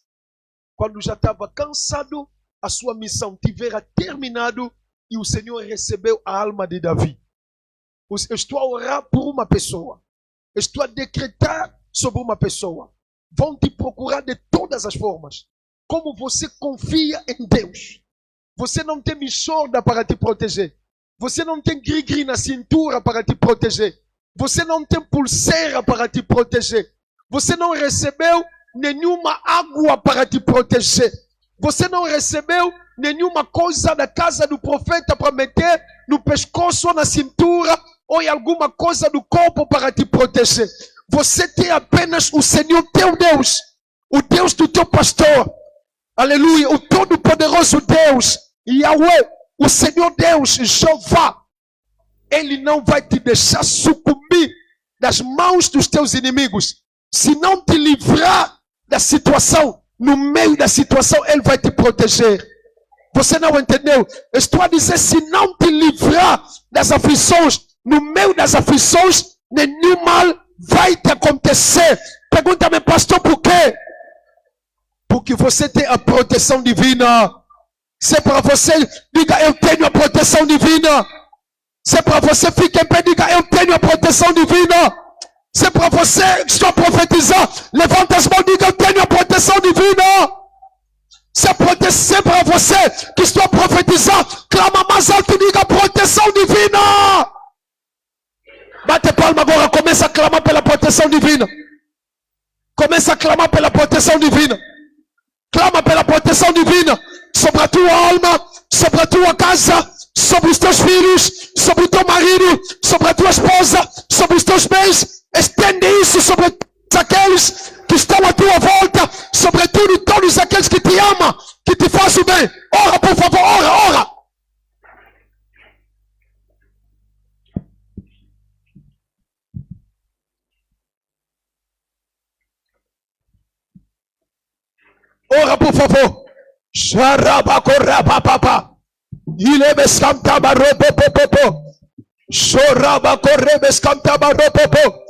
Quando já estava cansado, a sua missão tivera terminado e o Senhor recebeu a alma de Davi. Eu estou a orar por uma pessoa. Estou a decretar sobre uma pessoa. Vão te procurar de todas as formas. Como você confia em Deus. Você não tem mixorda para te proteger. Você não tem gri-gri na cintura para te proteger. Você não tem pulseira para te proteger. Você não recebeu nenhuma água para te proteger. Você não recebeu nenhuma coisa da casa do profeta para meter no pescoço ou na cintura ou em alguma coisa do corpo para te proteger. Você tem apenas o Senhor teu Deus, o Deus do teu pastor. Aleluia, o todo-poderoso Deus, Yahweh, o Senhor Deus, Jeová. Ele não vai te deixar sucumbir das mãos dos teus inimigos. Se não te livrar da situação, no meio da situação, Ele vai te proteger. Você não entendeu? Estou a dizer, se não te livrar das aflições, no meio das aflições, nenhum mal vai te acontecer. Pergunta-me, pastor, por quê? Porque você tem a proteção divina. Se é para você, diga, eu tenho a proteção divina. Se é para você, fique em pé, diga, eu tenho a proteção divina. Se é para você, estou a profetizar, levanta as mãos, diga, eu tenho a proteção divina. Se é para você, que estou a profetizar, clama mais alto, diga, proteção divina. Bate palma agora, começa a clamar pela proteção divina. Começa a clamar pela proteção divina. Clama pela proteção divina sobre a tua alma, sobre a tua casa, sobre os teus filhos, sobre o teu marido, sobre a tua esposa, sobre os teus bens. Estende isso sobre aqueles que estão à tua volta. chama que te faz o bem. Ora, por favor, ora. Ora, por favor. Xarabacorabapapa. Ilebescantabaropopopopo. Xorabacorrebescantabaropopo.